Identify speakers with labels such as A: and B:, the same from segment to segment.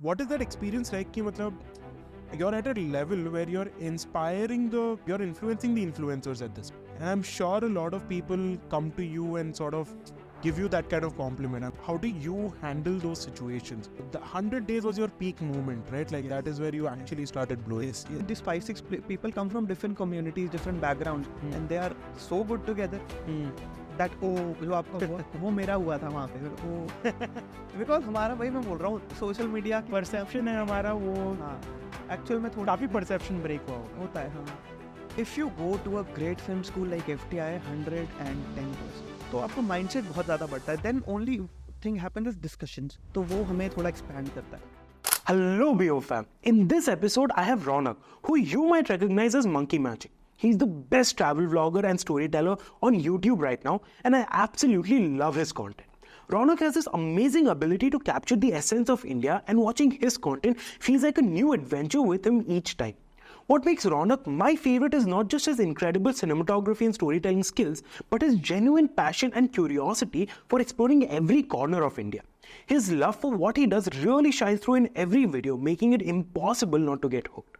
A: what is that experience like कि मतलब you're at a level where you're influencing the influencers at this point. And I'm sure a lot of people come to you and sort of give you that kind of compliment. How do you handle those situations? The 100 days was your peak moment, right? Like that is where you actually started blowing.
B: Yes. These 5-6 people come from different communities, different backgrounds, and they are so good together that जो आपका वो मेरा हुआ था वहाँ पे वो because हमारा भाई मैं बोल रहा हूँ सोशल मीडिया
A: परसेप्शन है हमारा वो
B: एक्चुअल में थोड़ा
A: काफी परसेप्शन ब्रेक
B: होता है हाँ. If you go to a great film school like FTI 110%, तो आपका माइंडसेट बहुत ज़्यादा बढ़ता है. Then only thing happens is discussions. तो वो हमें थोड़ा expand करता है.
C: Hello BO fam. In this episode I have Raunaq, who you might recognize as Monkey Magic. He's the best travel vlogger and storyteller on YouTube right now, and I absolutely love his content. Raunaq has this amazing ability to capture the essence of India, and watching his content feels like a new adventure with him each time. What makes Raunaq my favorite is not just his incredible cinematography and storytelling skills, but his genuine passion and curiosity for exploring every corner of India. His love for what he does really shines through in every video, making it impossible not to get hooked.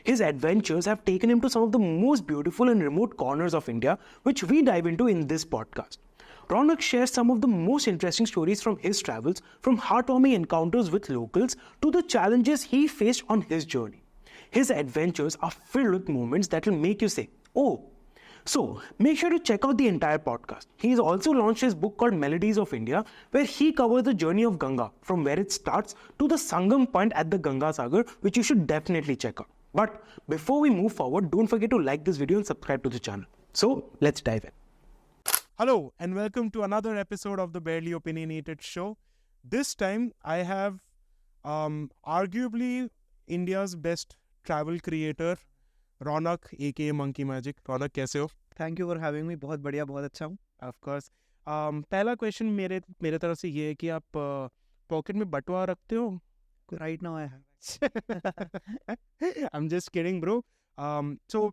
C: His adventures have taken him to some of the most beautiful and remote corners of India, which we dive into in this podcast. Raunaq shares some of the most interesting stories from his travels, from heartwarming encounters with locals to the challenges he faced on his journey. His adventures are filled with moments that will make you say, oh. So, make sure to check out the entire podcast. He has also launched his book called Melodies of India, where he covers the journey of Ganga, from where it starts to the Sangam point at the Ganga Sagar, which you should definitely check out. But before we move forward, don't forget to like this video and subscribe to the channel. So, let's dive in.
A: Hello and welcome to another episode of the Barely Opinionated show. This time I have arguably India's best travel creator, Raunaq aka Monkey Magic. Raunaq, कैसे हो?
B: Thank you for having me. बहुत बढ़िया, बहुत अच्छा हूँ.
A: Of course. पहला question मेरे तरफ से ये है कि आप पॉकेट में बटुआ रखते हो?
B: Right now I have.
A: I'm just kidding, bro. So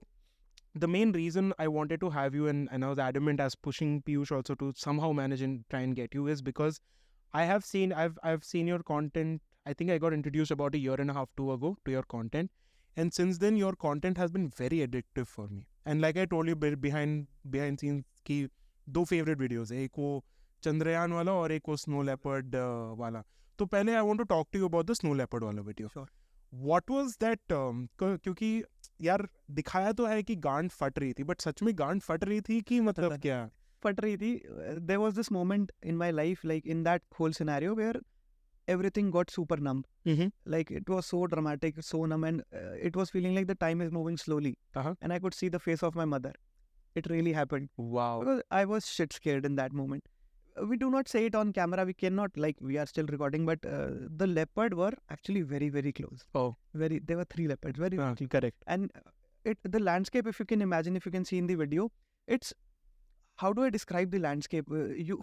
A: the main reason I wanted to have you and I was adamant as pushing Piyush also to somehow manage and try and get you is because I've seen your content. I think I got introduced about a year and a half, 2 ago to your content. And since then, your content has been very addictive for me. And like I told you behind scenes की दो favorite videos है. एक वो चंद्रयान वाला और एक वो Snow Leopard वाला. तो पहले I want to talk to you about the Snow Leopard वाला video.
B: Sure.
A: What was that? क्योंकि यार दिखाया तो है कि गांड फट रही थी, but सच में गांड फट रही थी कि मतलब क्या?
B: फट रही थी. There was this moment in my life, like in that whole scenario where everything got super numb. Like it was so dramatic, so numb, and it was feeling like the time is moving slowly. And I could see the face of my mother. It really happened.
A: Wow.
B: Because I was shit scared in that moment. We do not say it on camera. We cannot, like we are still recording, but the leopard were actually very, very close.
A: Oh.
B: There were 3 leopards. Very
A: correct.
B: And the landscape, if you can imagine, if you can see in the video, it's, how do I describe the landscape? You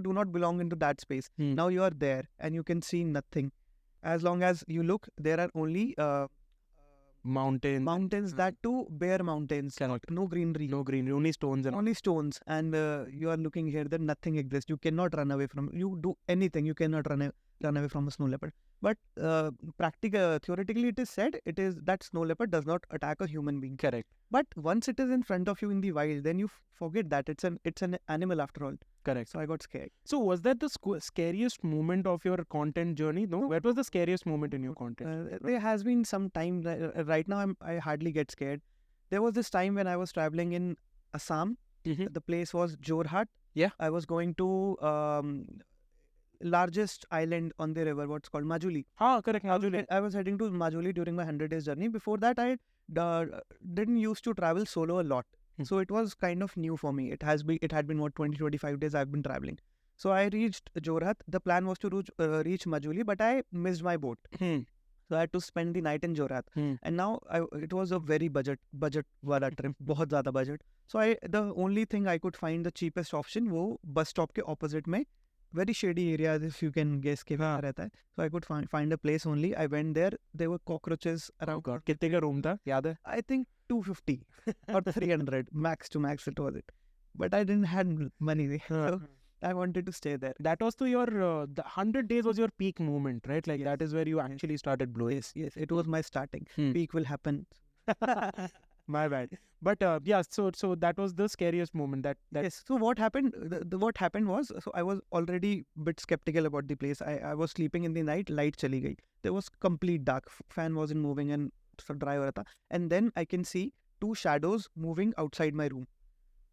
B: do not belong into that space. Now you are there and you can see nothing. As long as you look, there are only mountains, that too bare mountains. No greenery.
A: Only stones.
B: Only stones. And you are looking here, then nothing exists. You cannot run away from, you do anything, you cannot run away from a snow leopard. But theoretically it is said, that snow leopard does not attack a human being.
A: Correct.
B: But once it is in front of you in the wild, then you forget that it's an animal after all.
A: Correct.
B: So I got scared.
A: So was that the scariest moment of your content journey? No? What was the scariest moment in your content?
B: There has been some time. Right now I hardly get scared. There was this time when I was traveling in Assam. The place was Jorhat.
A: Yeah.
B: I was going to largest island on the river, what's called Majuli.
A: Correct. Majuli.
B: I was heading to Majuli during my 100 days journey. Before that, I didn't used to travel solo a lot. So it was kind of new for me. It had been 20-25 days I've been traveling. So I reached Jorhat. The plan was to reach Majuli, but I missed my boat. So I had to spend the night in Jorhat. And now it was a very budget wala trip, बहुत ज़्यादा budget. So the only thing I could find the cheapest option वो bus stop के opposite में, very shady areas, if you can guess के वहाँ रहता है. So I could find a place only. I went there. There were cockroaches around.
A: Oh God. कितने का room था? याद है?
B: I think 250 or 300 max to max it was it. But I didn't have money. So I wanted to stay there.
A: That was to your the 100 days was your peak moment, right? Like
B: Yes.
A: that is where you actually started blowing.
B: Yes, it was my starting.
A: Hmm.
B: Peak will happen.
A: My bad. But yeah, so that was the scariest moment. That
B: Yes. So what happened? What happened was, so I was already a bit skeptical about the place. I was sleeping in the night, light chali gayi. There was complete dark. Fan wasn't moving and so dry ho raha tha. And then I can see two shadows moving outside my room,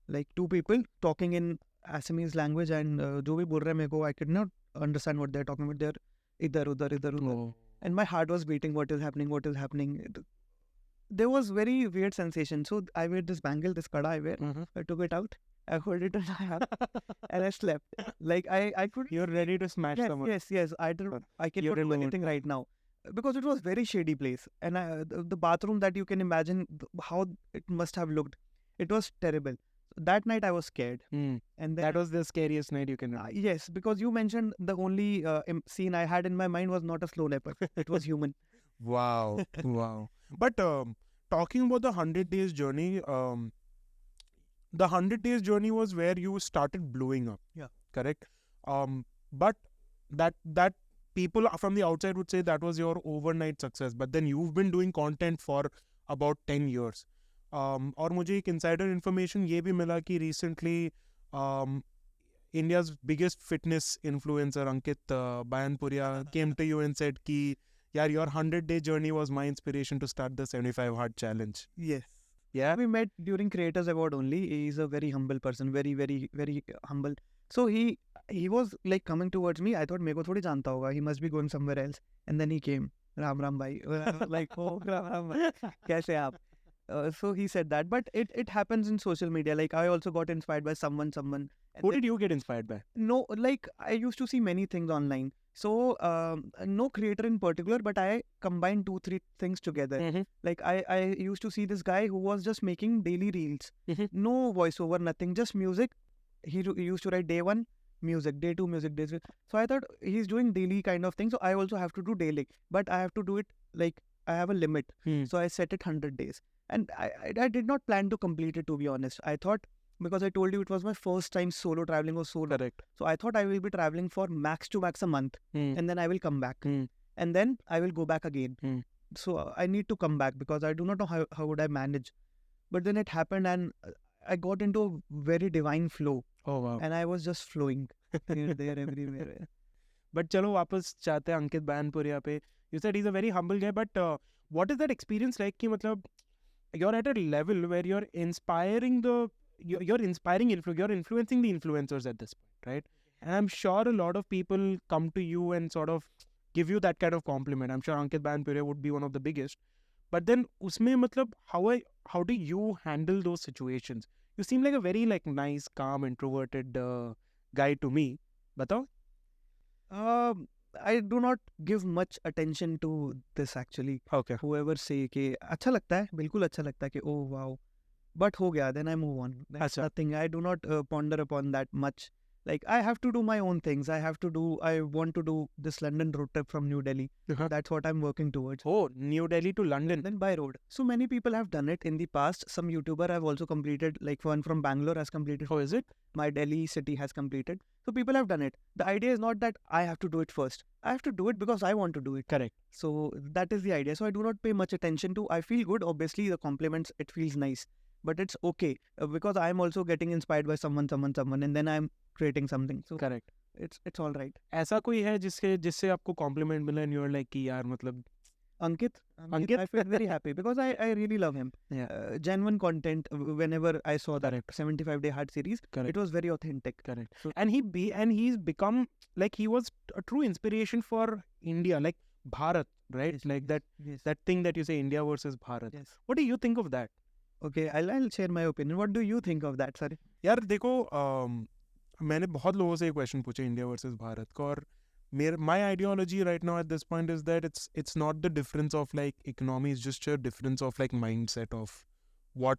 B: like two people talking in Assamese language, and jo bhi bol rahe meko, I could not understand what they're talking about. They're idhar udhar idhar udhar,
A: oh.
B: and my heart was beating. What is happening? What is happening? There was very weird sensation. So I wear this bangle, this kada I wear.
A: Mhm.
B: I took it out. I hold it in my hand and I slept. Like I could.
A: You're ready to smash
B: Yes,
A: someone.
B: yes. I don't. I
A: You're
B: cannot
A: in
B: do
A: the mood.
B: anything right now because it was very shady place, and the bathroom that you can imagine how it must have looked. It was terrible. That night I was scared,
A: Hmm.
B: and then
A: That was the scariest night you can remember.
B: yes, because you mentioned the only scene I had in my mind was not a slow leopard. It was human.
A: Wow. Wow. But talking about the 100 days journey, the 100 days journey was where you started blowing up.
B: Yeah.
A: Correct. But that people from the outside would say that was your overnight success. But then you've been doing content for about 10 years. और मुझे एक insider information ये भी मिला कि recently India's biggest fitness influencer Ankit Baiyanpuria came to you and said कि यार your 100-day journey was my inspiration to start the 75 hard challenge.
B: Yes.
A: Yeah.
B: We met during Creators Award only. He's a very humble person, very humble. So he was like coming towards me. I thought मेरे को थोड़ी जानता होगा. He must be going somewhere else. And then he came. Ram Ram bhai. Like, oh Ram Ram bhai. कैसे आप? So he said that, but it happens in social media. Like I also got inspired by someone. And
A: Who
B: then-
A: did you get inspired by?
B: No, like I used to see many things online. So no creator in particular, but I combined 2-3 things together.
A: Mm-hmm.
B: Like I used to see this guy who was just making daily reels.
A: Mhm.
B: No voiceover, nothing, just music. He used to write day 1 music, day 2 music, day 3. So I thought he's doing daily kind of thing. So I also have to do daily, but I have to do it like I have a limit.
A: Hmm.
B: So I set it 100 days. And I did not plan to complete it, to be honest. I thought, because I told you it was my first time solo traveling or solo.
A: Correct.
B: So I thought I will be traveling for max to max a month,
A: Hmm.
B: and then I will come back.
A: Hmm.
B: And then I will go back again.
A: Hmm.
B: So I need to come back because I do not know how would I manage. But then it happened, and I got into a very divine flow,
A: Oh wow.
B: and I was just flowing here, there, everywhere.
A: But चलो वापस जाते हैं अंकित बैनपुरिया पे. You said he's a very humble guy, but what is that experience like? कि मतलब you're at a level where you're inspiring you're influencing the influencers at this point, right? And I'm sure a lot of people come to you and sort of give you that kind of compliment. I'm sure Ankit Banpuria would be one of the biggest. But then उसमें मतलब how do you handle those situations? You seem like a very like nice, calm, introverted guy to me. बताओ.
B: I do not give much attention to this actually.
A: Okay.
B: Whoever say कि अच्छा लगता है, बिल्कुल अच्छा लगता है कि oh wow, but हो गया, then I move on. That's
A: अच्छा.
B: nothing. I do not ponder upon that much. Like I have to do my own things. I want to do this London road trip from New Delhi.
A: Uh-huh.
B: That's what I'm working towards.
A: Oh, New Delhi to London.
B: Then by road. So many people have done it in the past. Some YouTuber have also completed, like one from Bangalore has completed.
A: How is it?
B: My Delhi city has completed. So people have done it. The idea is not that I have to do it first. I have to do it because I want to do it.
A: Correct.
B: So that is the idea. So I do not pay much attention to. I feel good. Obviously, the compliments, it feels nice. But it's okay because I'm also getting inspired by someone, and then I'm creating something. So
A: Correct.
B: it's all right.
A: ऐसा कोई है जिससे आपको compliment मिला and you're like कि यार मतलब
B: Ankit,
A: Ankit?
B: I feel very happy because I really love him.
A: Yeah.
B: Genuine content. Whenever I saw that
A: Correct.
B: 75-day hard series,
A: Correct.
B: it was very authentic.
A: Correct.
B: So-
A: And he's become like he was a true inspiration for India, like Bharat, right?
B: Yes,
A: like
B: yes, yes.
A: that thing that you say India versus Bharat.
B: Yes.
A: What do you think of that?
B: Okay, I'll share my opinion. What do you think of that, sir?
A: यार देखो मैंने बहुत लोगों से ये question पूछे India versus Bharat का और my ideology right now at this point is that it's not the difference of like economy, it's just a difference of like mindset of what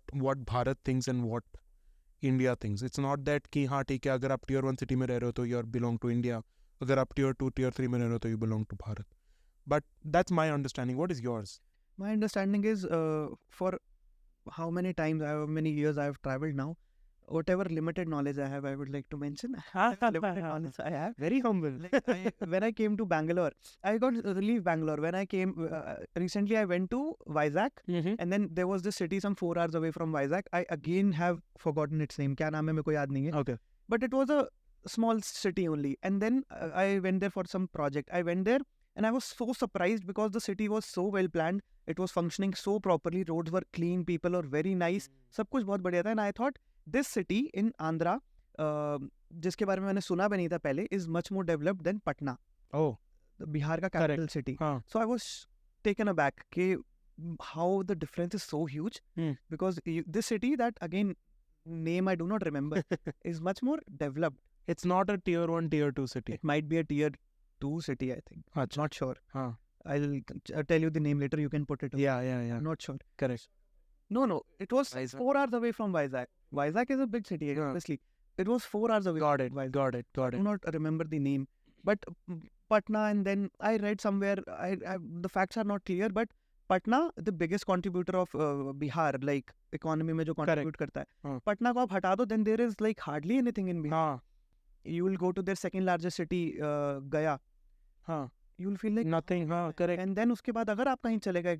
A: Bharat thinks and what India thinks. It's not that कि हाँ ठीक है अगर आप tier 1 city में रह रहे हो तो you belong to India, अगर आप tier 2 tier 3 में रह रहे हो तो you belong to Bharat. But that's my understanding. What is yours?
B: My understanding is for how many years I have traveled now. whatever limited knowledge I have, I would like to mention. Limited knowledge I have.
A: Very humble.
B: Like when I came to Bangalore, I got to leave Bangalore. When I came recently, I went to Vizag, and then there was this city some 4 hours away from Vizag. I again have forgotten its name. क्या नाम है मेरे को याद नहीं है.
A: Okay.
B: But it was a small city only. And then I went there for some project. I went there and I was so surprised because the city was so well planned. It was functioning so properly. Roads were clean. People were very nice. सब कुछ बहुत बढ़िया था. And I thought this city in Andhra, जिसके बारे में मैंने सुना भी नहीं था पहले, is much more developed than Patna.
A: Oh.
B: Bihar का capital city. So I was taken aback कि how the difference is so huge. Because this city that again name I do not remember is much more developed.
A: It's not a tier 1, tier 2 city.
B: It might be a tier 2 city, I think.
A: Achha.
B: Not sure.
A: Huh.
B: I'll tell you the name later. You can put it up.
A: Yeah.
B: Not sure.
A: Correct.
B: No. It was
A: Vizag.
B: 4 hours away from Vizag. Vizag is a big city, obviously. It was 4 hours away.
A: Got it.
B: Vizag.
A: Got it.
B: I do not remember the name. But Patna, and then I read somewhere, the facts are not clear, but Patna, the biggest contributor of Bihar, like economy में जो contribute करता है. Patna को आप हटा दो, then there is like hardly anything in Bihar. You will go to their second largest city, Gaya. You will feel like
A: nothing. Correct.
B: And then उसके बाद अगर आप कहीं चले गए,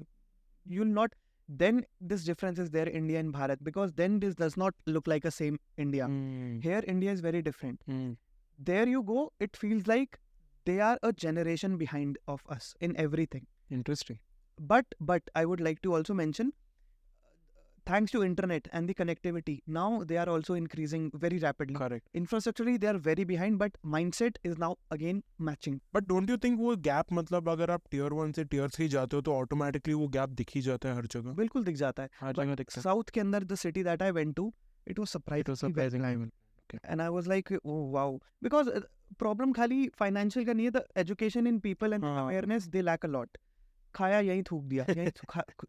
B: you will not. Then this difference is there, India and Bharat, because then this does not look like a same India. Here, India is very different. There you go, it feels like they are a generation behind of us in everything.
A: Interesting.
B: But I would like to also mention, thanks to internet and the connectivity, now they are also increasing very rapidly.
A: Correct.
B: Infrastructurally, they are very behind, but mindset is now again matching.
A: But don't you think वो gap मतलब अगर आप tier 1 से tier 3 जाते हो तो automatically वो gap दिख ही जाता है हर जगह.
B: बिल्कुल दिख जाता है.
A: हर जगह दिखता है.
B: South के अंदर the city that I went to, it was surprising.
A: Okay.
B: And I was like, oh wow, because problem खाली financial का नहीं है, the education in people and awareness they lack a lot. खाया यहीं थूक दिया, यहीं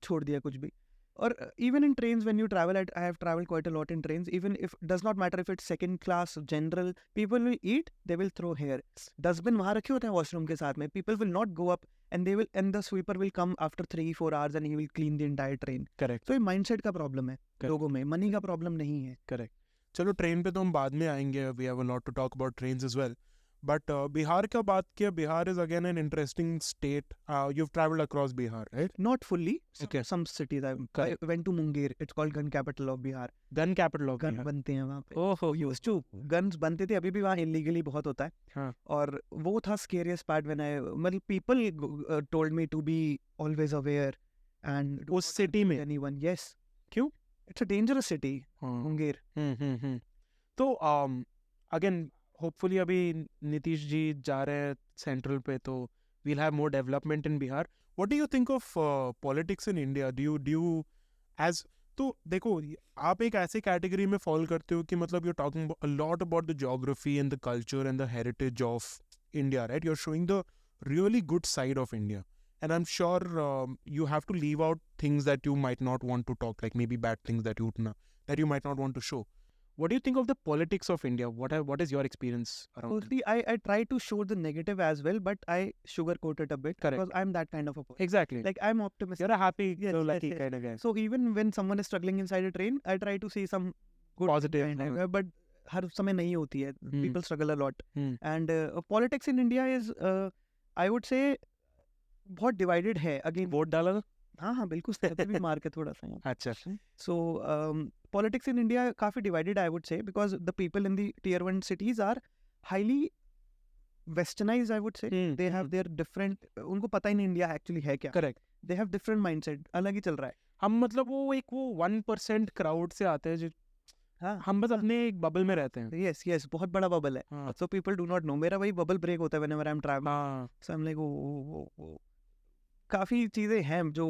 B: छोड़ दिया कुछ भी. Or even in trains, when you travel, I have traveled quite a lot in trains. Even if does not matter if it's second class, general, people will eat, they will throw here. Dustbin वहाँ रखे होते हैं washroom के साथ में. People will not go up, and the sweeper will come after 3-4 hours and he will clean the entire train.
A: Correct.
B: So ये mindset का problem है लोगों में, money का problem नहीं है.
A: Correct. चलो ट्रेन पे तो हम बाद में आएंगे. We have a lot to talk about trains as well. But Bihar का बात किया, Bihar is again an interesting state. You've traveled across Bihar, right?
B: Not fully.
A: Okay.
B: Some cities. I went to Munger. It's called gun capital of Bihar.
A: Gun capital of
B: Gun
A: Bihar.
B: बनते हैं वहाँ पे.
A: Oh,
B: Used to. Guns बनते थे, अभी भी वहाँ illegally बहुत होता है.
A: हाँ.
B: और वो था scariest part when मतलब people told me to be always aware and
A: उस city में
B: anyone. Yes.
A: क्यों?
B: It's a dangerous city. Munger.
A: तो again hopefully अभी नीतीश जी जा रहे हैं सेंट्रल पे, तो we'll have more development in Bihar. What do you think of politics in India? Do you as तो देखो आप एक ऐसे कैटेगरी में फॉल करते हो कि मतलब you're talking a lot about the geography and the culture and the heritage of India, right? You're showing the really good side of India. And I'm sure you have to leave out things that you might not want to talk, like maybe bad things that you might not want to show. What do you think of the politics of India? What is your experience around it?
B: Mostly, I try to show the negative as well, but I sugarcoat it a bit.
A: Correct.
B: Because I'm that kind of a person.
A: Exactly.
B: Like I'm optimistic.
A: You're a happy,
B: Yes,
A: lucky
B: yes.
A: kind of guy.
B: So even when someone is struggling inside a train, I try to see some good
A: Positive.
B: kind of, but हर समय नहीं होती है. People struggle a lot. And politics in India is, I would say, बहुत divided है. Again,
A: vote डाला ना?
B: हाँ बिल्कुल सहते भी मार के थोड़ा सा.
A: अच्छा.
B: So politics in India काफी divided, I would say, because the people in the tier 1 cities are highly westernized, I would say. They have their different, उनको पता ही नहीं India actually है क्या.
A: Correct.
B: They have different mindset, अलग ही चल रहा है.
A: हम मतलब वो 1% crowd से आते हैं जो हम बस अपने एक बबल में रहते हैं.
B: Yes, बहुत बड़ा बबल है. So people do not know. मेरा वही बबल ब्रेक होता है whenever I'm traveling. So I'm like, काफी चीजें हैं जो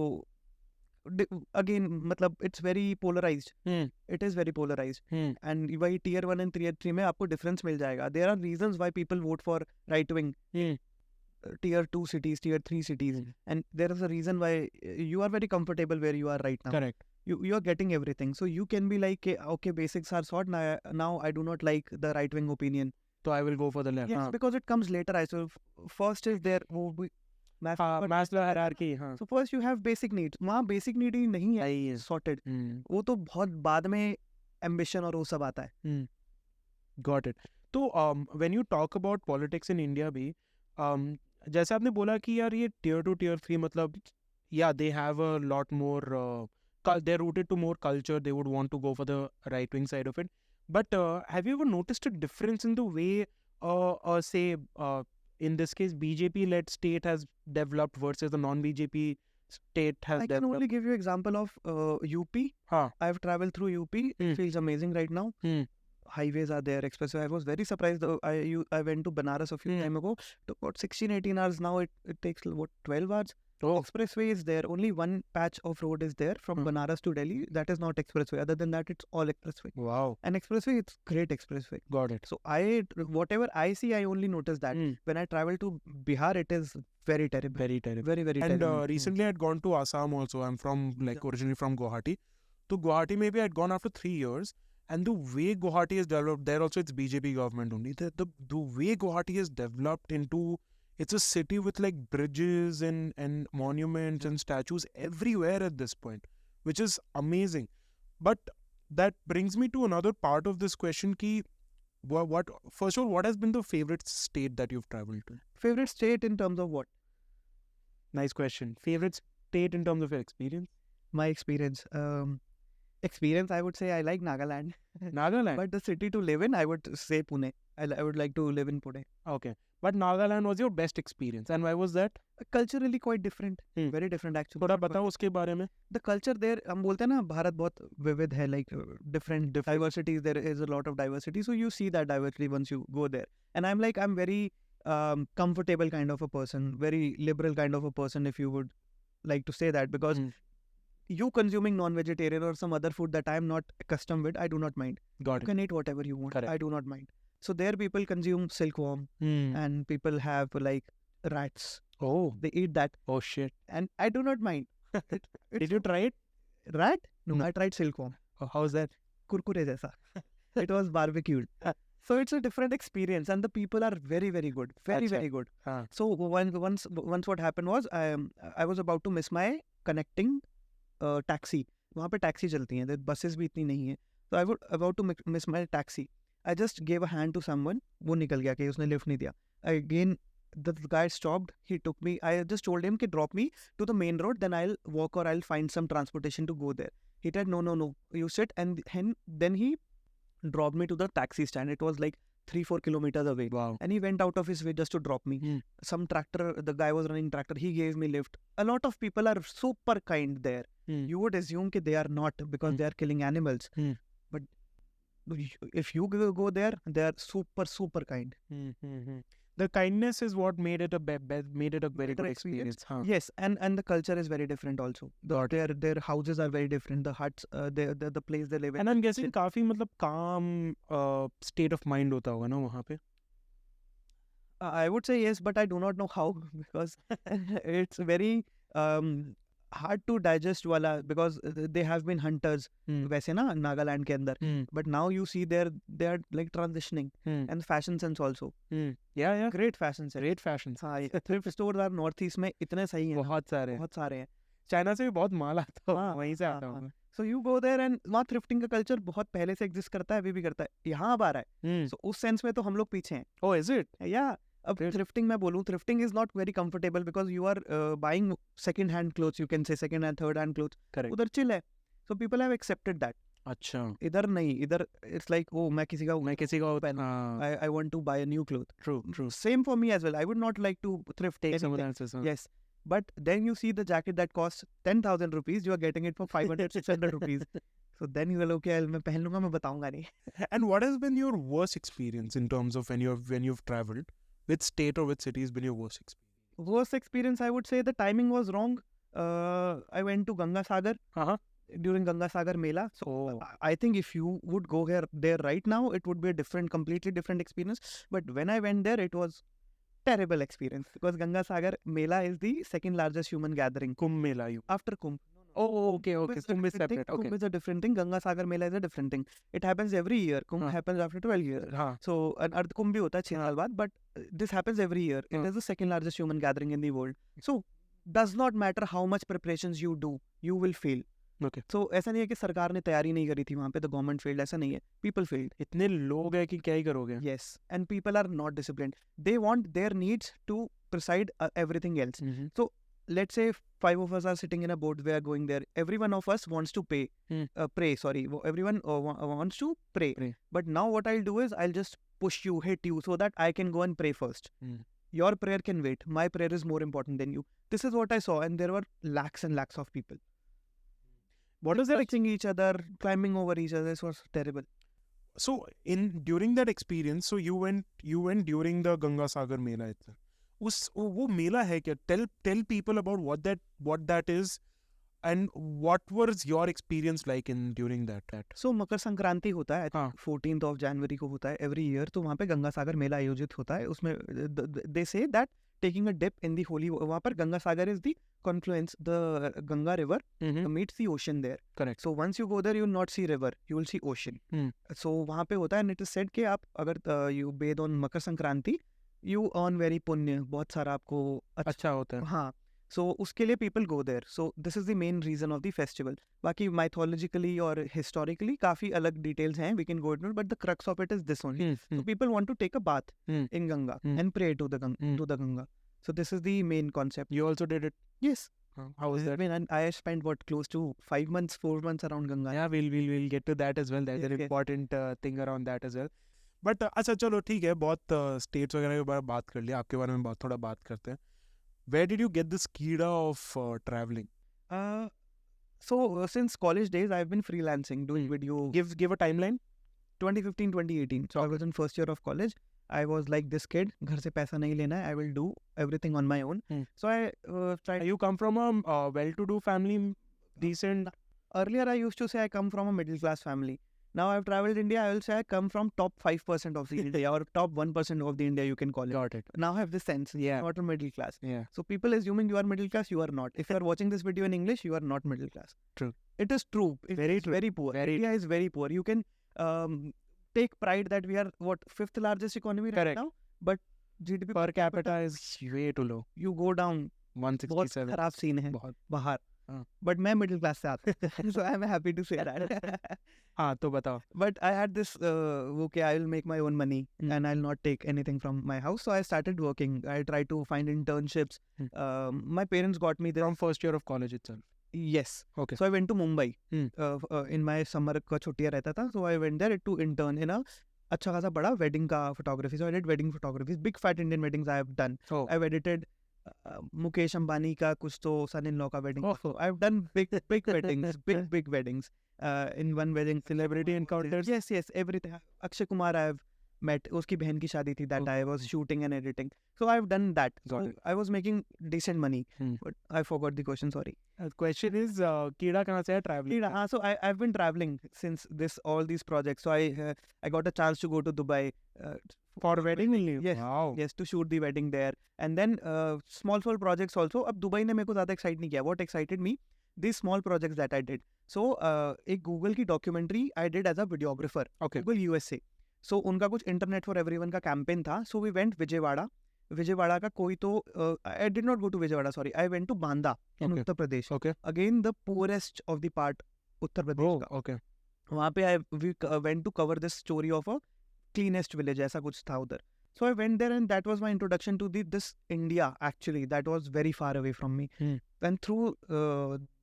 B: again मतलब it's very polarized. It is very polarized. And वही tier 1 and tier 3 में आपको difference मिल जाएगा. There are reasons why people vote for right wing. Tier 2 cities, tier 3 cities, and there is a reason why you are very comfortable where you are right now.
A: Correct.
B: You are getting everything, so you can be like, okay, basics are sorted. Now I do not like the right wing opinion,
A: so I will go for the left.
B: Yes, because it comes later. So first is there
A: Maslow hierarchy.
B: So first you have basic needs. वहाँ basic need ही नहीं है sorted. वो तो बहुत बाद में ambition और वो सब आता है.
A: Got it. तो when you talk about politics in India भी, जैसे आपने बोला कि यार ये tier 2 tier 3 मतलब yeah they have a lot more they're rooted to more culture, they would want to go for the right wing side of it, but have you ever noticed a difference in the way say in this case BJP led state has developed versus the non BJP state has
B: I can
A: developed?
B: only give you example of UP.
A: हाँ.
B: I've traveled through UP. It feels amazing right now. Highways are there, expressway. I was very surprised. I went to Banaras a few time ago. Took about 16-18 hours. Now it takes what 12 hours.
A: Oh.
B: Expressway is there. Only one patch of road is there from Banaras to Delhi. That is not expressway. Other than that, it's all expressway.
A: Wow.
B: And expressway, it's great expressway.
A: Got it.
B: So whatever I see, I only notice that. When I travel to Bihar, it is very terrible.
A: Very terrible.
B: Very, very
A: And
B: terrible.
A: recently I'd gone to Assam also. I'm from originally from Guwahati. To Guwahati maybe I'd gone after 3 years. And the way Guwahati is developed, there also it's BJP government only. The way Guwahati is developed into, it's a city with like bridges and monuments and statues everywhere at this point, which is amazing. But that brings me to another part of this question ki, what first of all, what has been the favorite state that you've traveled to?
B: Favorite state in terms of what?
A: Nice question. Favorite state in terms of your experience?
B: My experience. Experience, I would say I like Nagaland.
A: Nagaland?
B: But the city to live in, I would say Pune. I would like to live in Pune.
A: Okay. But Nagaland was your best experience. And why was that?
B: Culturally quite different. Very different actually.
A: थोड़ा बताओ उसके बारे में.
B: The culture there, हम बोलते हैं ना भारत बहुत विविध है, like different diversities. There is a lot of diversity. So you see that diversity once you go there. And I'm very comfortable kind of a person, very liberal kind of a person, if you would like to say that, because you consuming non-vegetarian or some other food that I am not accustomed with, I do not mind.
A: Got
B: You
A: it.
B: can eat whatever you want.
A: Correct.
B: I do not mind. So there people consume silkworm and people have like rats.
A: Oh.
B: They eat that.
A: Oh shit.
B: And I do not mind.
A: Did you try it?
B: Rat? No,
A: No.
B: I tried silkworm.
A: Oh, how's that?
B: Kurkure jaisa. It was barbecued. So it's a different experience and the people are very, very good. Very,
A: Acha.
B: very good.
A: हाँ.
B: So once what happened was I was about to miss my connecting taxi. वहाँ पे taxi चलती हैं. The buses भी इतनी नहीं है. So I was about to miss my taxi. I just gave a hand to someone. वो निकल गया कि उसने lift नहीं दिया. Again, the guy stopped. He took me. I just told him कि drop me to the main road. Then I'll walk or I'll find some transportation to go there. He said no. You sit, and then he dropped me to the taxi stand. It was like 3-4 kilometers away.
A: Wow.
B: And he went out of his way just to drop me. Some tractor, the guy was running tractor. He gave me lift. A lot of people are super kind there. You would assume that they are not because they are killing animals. But if you go there, they are super, super kind.
A: The kindness is what made it a very good experience. Huh.
B: Yes, and the culture is very different also. Their houses are very different. The huts, the place they live in.
A: And I'm guessing काफी मतलब calm state of mind होता होगा ना वहाँ पे.
B: I would say yes, but I do not know how because it's very hard to digest wala because they have been hunters वैसे ना Nagaland के अंदर. But now you see they are like transitioning and fashion sense also.
A: Yeah.
B: Great fashion sense.
A: Great fashion.
B: हाँ, thrift stores are northeast में इतने सही हैं.
A: बहुत सारे
B: हैं.
A: चाइना से भी बहुत माल आता है.
B: हाँ,
A: वहीं से आता होगा.
B: So you go there and वहाँ thrifting का culture बहुत पहले से exist करता है, अभी भी करता है. यहाँ अब आ रहा है. So उस sense में तो हम लोग पीछे हैं.
A: Oh, is it?
B: Yeah. अब thrifting मैं बोलूँ, thrifting is not very comfortable because you are buying second hand clothes, you can say second and third hand clothes.
A: Correct.
B: उधर chill है. So people have accepted that.
A: अच्छा.
B: इधर नहीं, इधर it's like oh मैं किसी का पहन. I want to buy a new cloth.
A: True.
B: Same for me as well. I would not like to thrift
A: Take
B: anything.
A: someone else's.
B: Yes. But then you see the jacket that costs 10,000 rupees, you are getting it for 500, 600 rupees. So then you will okay, मैं पहन लूँगा, मैं बताऊँगा नहीं.
A: And what has been your worst experience in terms of when you've traveled? Which state or which city has been your worst experience?
B: Worst experience, I would say the timing was wrong. I went to Ganga Sagar during Ganga Sagar Mela. So I think if you would go there right now, it would be a completely different experience. But when I went there, it was terrible experience because Ganga Sagar Mela is the second largest human gathering.
A: Kumbh Mela.
B: After Kumbh.
A: Oh, okay. Kumbh is separate. Okay.
B: Kumbh is a different thing. Ganga Sagar Mela is a different thing. It happens every year. Kumbh happens after 12 years. So, Ardh Kumbh bhi hota hai 6 saal baad, but this happens every year. It is the second largest human gathering in the world. So, does not matter how much preparations you do, you will fail.
A: Okay.
B: So ऐसा नहीं है कि सरकार ने तैयारी नहीं करी थी वहाँ पे, the government failed, ऐसा नहीं है, people failed.
A: इतने लोग हैं कि क्या ही करोगे.
B: Yes, and people are not disciplined. They want their needs to preside everything else.
A: Mhm.
B: So let's say 5 of us are sitting in a boat, we are going there. Every one of us wants to pray. Everyone wants to pray. But now what I'll do is I'll just push you, hit you, so that I can go and pray first. Your prayer can wait. My prayer is more important than you. This is what I saw, and there were lakhs and lakhs of people.
A: What is that?
B: Touching each other, climbing over each other. This was terrible.
A: So during that experience, so you went during the Ganga Sagar Mela itself. वो मेला है क्या? Tell people about what that is, and what was your experience like in during that.
B: So Makar Sankranti होता है,
A: हाँ.
B: 14th of January को होता है every year. तो वहाँ पे गंगा सागर मेला आयोजित होता है. उसमें they say that taking a dip in the holy, वहाँ पर Ganga Sagar is the confluence, the Ganga river meets the ocean there.
A: Correct.
B: So once you go there, you will not see river, you will see ocean. So वहाँ पे होता है, and it is said कि आप अगर you bathe on Makar Sankranti, you earn very पुण्य, बहुत सारा आपको
A: अच्छा होता है.
B: हाँ. So उसके लिए people go there. So this is the main reason of the festival. बाकी mythologically और historically काफी अलग details हैं, we can go into it, but the crux of it is this only. So people want to take a bath in Ganga and pray to the Ganga. So this is the main concept.
A: You also did it?
B: Yes.
A: How was that?
B: I mean, and I spent close to 4 months around Ganga.
A: Yeah, we'll get to that as well. That's an important thing around that as well. But अच्छा चलो ठीक है, बहुत states वगैरह के बारे में बात कर लिया, आपके बारे में थोड़ा बात करते हैं. Where did you get this kida of traveling?
B: So since college days, I've been freelancing, doing video.
A: Give a timeline.
B: 2015, 2018. So I was in first year of college. I was like this kid, घर से पैसा नहीं लेना है, I will do everything on my own. So I tried.
A: You come from a well-to-do family, decent.
B: Earlier I used to say I come from a middle class family. Now I've traveled India, I will say I come from top 5% of the India, or top 1% of the India, you can call it.
A: Got it.
B: Now I have this sense,
A: Yeah.
B: not a middle class.
A: Yeah.
B: So people assuming you are middle class, you are not. If you are watching this video in English, you are not middle class.
A: True.
B: It is true. It
A: Very
B: is
A: true.
B: very poor. India is very poor. You can take pride that we are fifth largest economy right now, but GDP
A: per capita is way too low.
B: You go down.
A: 167.
B: बहुत खराब scene है
A: बहुत
B: बाहर. But मैं middle class से आता हूँ. So I am happy to say that.
A: हाँ तो बताओ.
B: But I had this okay, I will make my own money and I'll not take anything from my house. So I started working. I tried to find internships. My parents got me there.
A: From first year of college itself.
B: Yes.
A: Okay.
B: So I went to Mumbai. In my summer का छुट्टियाँ रहता था. So I went there to intern in a अच्छा खासा बड़ा wedding का photography. So I did wedding photography. Big fat Indian weddings I have done.
A: Oh.
B: I've edited Mukesh Ambani का कुछ तो son-in-law का wedding.
A: Oh.
B: I've done big weddings, big weddings. In one wedding,
A: Celebrity encounters.
B: Yes, everything. Akshay Kumar I have met. उसकी बहन की शादी थी. That I was shooting and editing. So I've done that.
A: Got
B: So
A: it.
B: I was making decent money. But I forgot the question. Sorry.
A: The question is, कीड़ा कहाँ से है traveling?
B: So I've been traveling since all these projects. So I got a chance to go to Dubai.
A: For wedding only?
B: Yes.
A: Wow.
B: Yes, to shoot the wedding there. And then small projects also. अब Dubai ने मेरे को ज़्यादा excite नहीं किया. What excited me? These small projects that I did. So एक Google की documentary I did as a videographer.
A: Okay.
B: Google USA. So उनका कुछ Internet for Everyone का campaign था. So we went विजयवाड़ा का कोई तो I did not go to Vijayawada, sorry. I went to Banda in
A: Okay.
B: Uttar Pradesh.
A: Okay.
B: Again the poorest of the part Uttar Pradesh का.
A: Okay.
B: वहाँ पे we went to cover this story of a cleanest village, ऐसा कुछ था उधर. So I went there and that was my introduction to this India actually. That was very far away from me. And through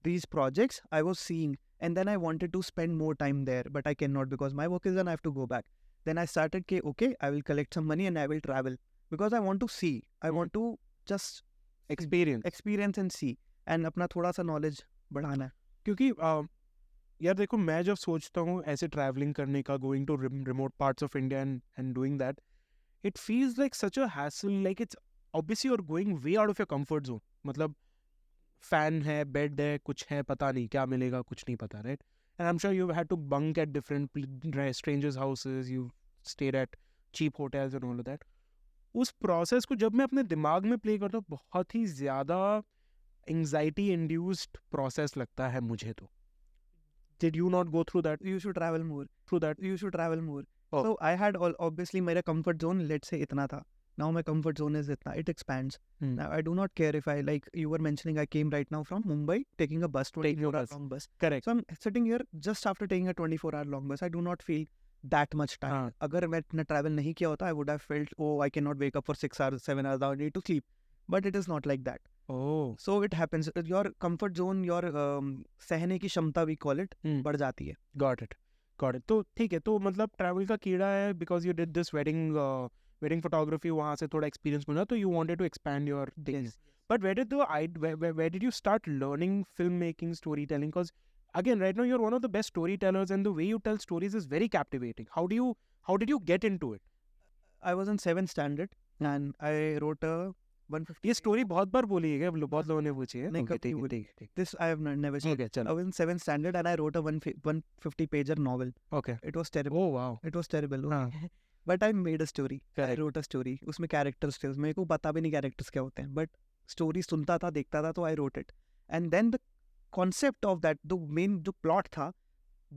B: these projects, I was seeing, and then I wanted to spend more time there, but I cannot because my work is done, I have to go back. Then I started, okay, I will collect some money and I will travel because I want to see. I want to just experience and see and अपना थोड़ा सा knowledge बढ़ाना है.
A: क्योंकि यार देखो, मैं जब सोचता हूँ ऐसे ट्रैवलिंग करने का, going to remote parts of India and doing that, it feels like such a hassle. Like it's obviously you're going way out of your comfort zone. मतलब fan है, bed है, कुछ है, पता नहीं क्या मिलेगा, कुछ नहीं पता, right? And I'm sure you've had to bunk at different strangers' houses. You stayed at cheap hotels and all of that. उस process को जब मैं अपने दिमाग में play करता हूँ, बहुत ही ज़्यादा anxiety induced process लगता है मुझे तो. Did you not go through that?
B: You should travel more.
A: Through that?
B: You should travel more.
A: Oh.
B: So I had obviously मेरा comfort zone let's say इतना था. Now my comfort zone is itna. It expands. Now I do not care if I, like you were mentioning, I came right now from Mumbai taking a bus, 24-hour long bus.
A: Correct.
B: So I'm sitting here just after taking a 24-hour long bus. I do not feel that much time. अगर मैं इतना travel नहीं किया होता, I would have felt, oh, I cannot wake up for 6 hours, 7 hours, I need to sleep. But it is not like that.
A: Oh.
B: So it happens. Your comfort zone, your सहने की क्षमता, we call it, बढ़ जाती है.
A: Got it. तो ठीक है, तो मतलब ट्रैवल का कीड़ा है, because you did this wedding photography, वहाँ से थोड़ा एक्सपीरियंस मिला, तो you wanted to expand your things. But where did you start learning filmmaking, storytelling? Because again, right now you're one of the best storytellers, and the way you tell stories is very captivating. How did you get into it?
B: I was in 7th standard and I wrote a 150.
A: ये story बहुत बार बोली है क्या? बहुत लोगों ने पूछी है.
B: नहीं,
A: Okay,
B: कभी नहीं
A: ठीक.
B: This I have never seen.
A: Okay,
B: I
A: चलो.
B: was in 7th standard and I wrote a 150-pager novel.
A: Okay.
B: It was terrible.
A: Oh wow.
B: It was terrible.
A: हाँ.
B: But I made a story.
A: Correct.
B: I wrote a story. उसमें characters थे. मेरे को पता भी नहीं characters क्या होते हैं. But story सुनता था, देखता था, तो I wrote it. And then the concept of that, the main जो plot था,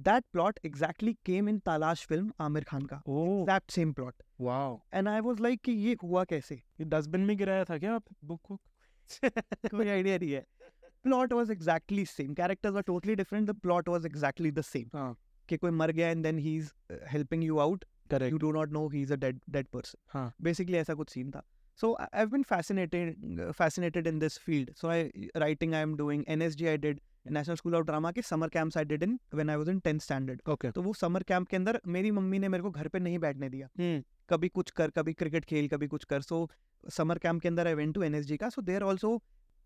B: that plot exactly came in Talash film Aamir Khan का.
A: Oh.
B: Exact same plot.
A: Wow.
B: And I was like कि ये हुआ कैसे?
A: ये डस्टबिन में गिराया था क्या आप बुक को?
B: कोई idea नहीं है. Plot was exactly same. Characters were totally different. The plot was exactly the same.
A: हाँ.
B: कि कोई मर गया and then he's helping you out.
A: Correct.
B: You do not know he's a dead person.
A: हाँ.
B: Basically ऐसा कुछ scene था. So I've been fascinated in this field. So writing I am doing. NSG I did. National School of Drama के summer camps I did in when I was in 10th standard.
A: Okay.
B: तो वो summer camp के अंदर मेरी mummy ने मेरे को घर पे नहीं बैठने दिया. कभी कुछ कर, कभी क्रिकेट खेल, कभी कुछ कर. So summer camp के अंदर I went to NSG का. So there also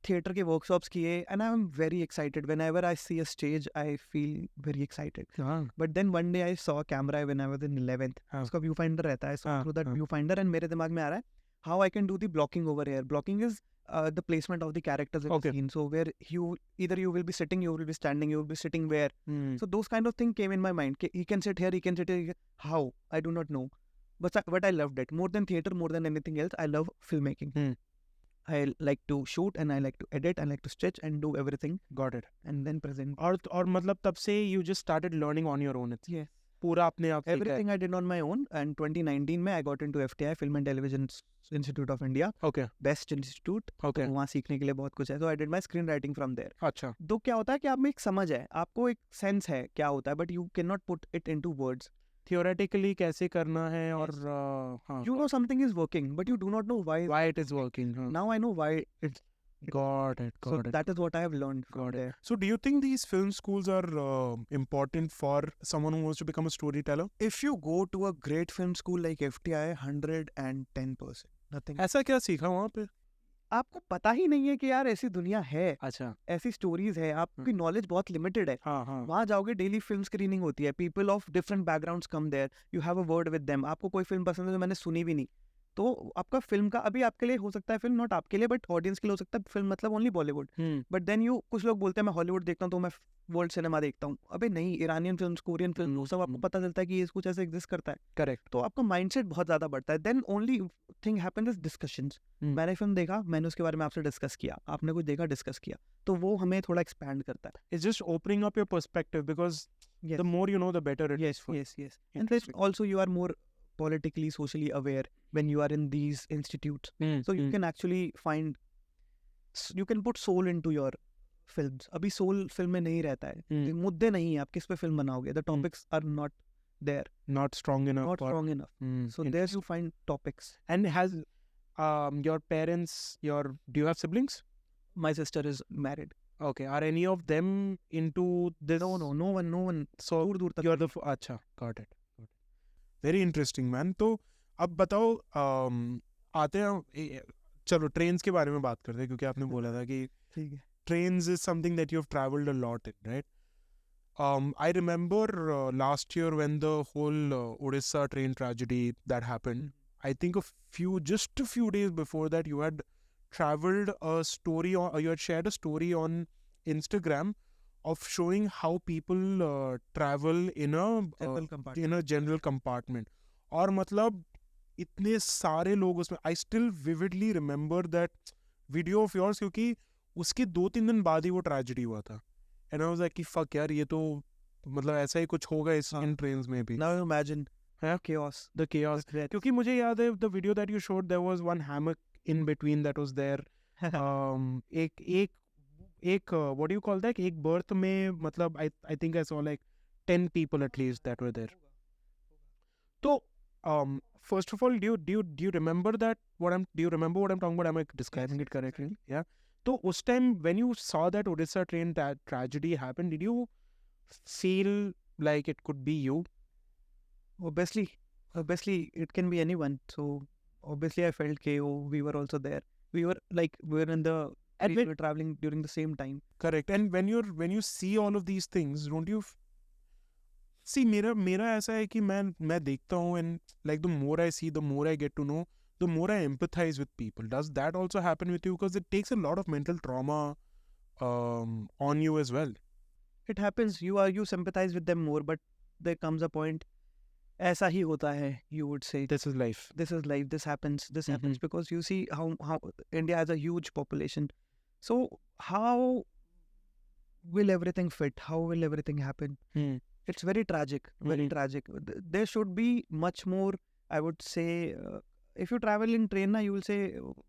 B: theatre के workshops किए, and I'm very excited. Whenever I see a stage, I feel very excited.
A: हाँ.
B: But then one day I saw a camera when I was in 11th.
A: हाँ.
B: उसका viewfinder रहता है. I saw through that
A: हाँ.
B: viewfinder and मेरे दिमाग में आ रहा है how I can do the blocking over here. Blocking is the placement of the characters in the scene. So where you will be sitting, you will be standing, you will be sitting where. So those kind of things came in my mind. He can sit here, he can sit here. How? I do not know. But I loved it. More than theatre, more than anything else, I love filmmaking. I like to shoot and I like to edit, I like to stitch and do everything.
A: Got it.
B: And then present.
A: और मतलब तब से you just started learning on your own.
B: Yes.
A: पूरा अपने आप सीखा है.
B: Everything I did on my own. And 2019 में I got into FTI, Film and Television Institute of India.
A: Okay.
B: Best institute.
A: Okay.
B: वहाँ सीखने के लिए बहुत कुछ है. So I did my screenwriting from there.
A: अच्छा.
B: तो क्या होता है कि आप में एक समझ है, आपको एक सेंस है क्या होता है, but you cannot put it into words.
A: Theoretically कैसे करना है और हाँ.
B: You know something is working, but you do not know why
A: it is working. हाँ.
B: Now I know why it's.
A: Got it.
B: So that is what I have learned.
A: Got it. So do you think these film schools are important for someone who wants to become a storyteller?
B: If you go to a great film school like FTI, 110%. Nothing.
A: ऐसा क्या सीखा वहाँ पे?
B: आपको पता ही नहीं है कि यार ऐसी दुनिया है.
A: अच्छा.
B: ऐसी स्टोरीज है, आपकी नॉलेज बहुत लिमिटेड है.
A: हाँ हाँ.
B: वहाँ जाओगे, डेली फिल्म स्क्रीनिंग होती है. People of different backgrounds come there. You have a word with them. आपको कोई फिल्म पसंद है जो मैंने सुनी भी नहीं, तो आपका फिल्म का अभी आपके लिए हो सकता है फिल्म, नॉट आपके लिए बट ऑडियंस के लिए हो सकता है फिल्म, मतलब ओनली बॉलीवुड. बट देन कुछ लोग बोलते हैं मैं हॉलीवुड देखता हूँ तो मैं वर्ल्ड सिनेमा देखता हूँ. अबे नहीं, ईरानियन फिल्म, कोरियन फिल्म, वो सब आपको पता चलता है कि ये कुछ ऐसे एग्जिस्ट करता है.
A: करेक्ट.
B: तो आपका माइंडसेट बहुत ज्यादा बढ़ता है. Then only thing happens is discussions. मैंने फिल्म देखा, मैंने उसके बारे में आपसे डिस्कस किया, आपने कुछ देखा, डिस्कस किया, तो वो हमें थोड़ा एक्सपैंड करता है.
A: It's just opening up your perspective because the more you know, the better it is.
B: Yes. And then also you are more politically, socially aware when you are in these institutes. So you can actually find, you can put soul into your films. अभी soul film में नहीं रहता है. मुद्दे नहीं है, आप किस पे film बनाओगे. The topics are not there.
A: Not strong enough.
B: Not strong enough. So there you find topics.
A: And has your parents, do you have siblings?
B: My sister is married.
A: Okay. Are any of them into this?
B: No one.
A: So
B: दूर तक.
A: You're the अच्छा. Got it. Very interesting, man. तो अब बताओ, आते हैं, चलो trains के बारे में बात करते हैं, क्योंकि आपने बोला था कि
B: ठीक है.
A: trains is something that you've traveled a lot in, right? I remember last year when the whole Odisha train tragedy that happened. I think just a few days before that, you had traveled a story, you had shared a story on Instagram of showing how people travel in a general compartment. और मतलब इतने सारे लोग उसमें. I still vividly remember that video of yours, क्योंकि उसके 2-3 दिन बाद ही वो ट्रेजेडी हुआ था. And I was like कि fuck यार, ये तो मतलब ऐसा ही कुछ होगा इन ट्रेन्स में भी.
B: Now imagine
A: Yeah.
B: chaos.
A: The chaos.
B: The threats.
A: क्योंकि मुझे याद है the video that you showed, there was one hammock in between that was there. एक एक एक what do you call that? एक berth में मतलब I think I saw like 10 people at least that were there. So first of all, do you remember that do you remember what I'm talking about? Am I describing it correctly? Yeah. So उस time when you saw that Odisha train that tragedy happen, did you feel like it could be you?
B: Obviously, it can be anyone. So obviously, I felt KO. We were also there. We were in the.
A: And
B: We were traveling during the same time.
A: Correct. And when you see all of these things, don't you see मेरा ऐसा है कि मैं देखता हूँ and like the more I see, the more I get to know, the more I empathize with people. Does that also happen with you? Because it takes a lot of mental trauma on you as well.
B: It happens. You sympathize with them more, but there comes a point. ऐसा ही होता है, you would say.
A: This is life.
B: This is life. This happens. This happens because you see how India has a huge population. So how will everything fit? How will everything happen? It's very tragic. Very tragic. There should be much more. I would say, if you travel in train, you will say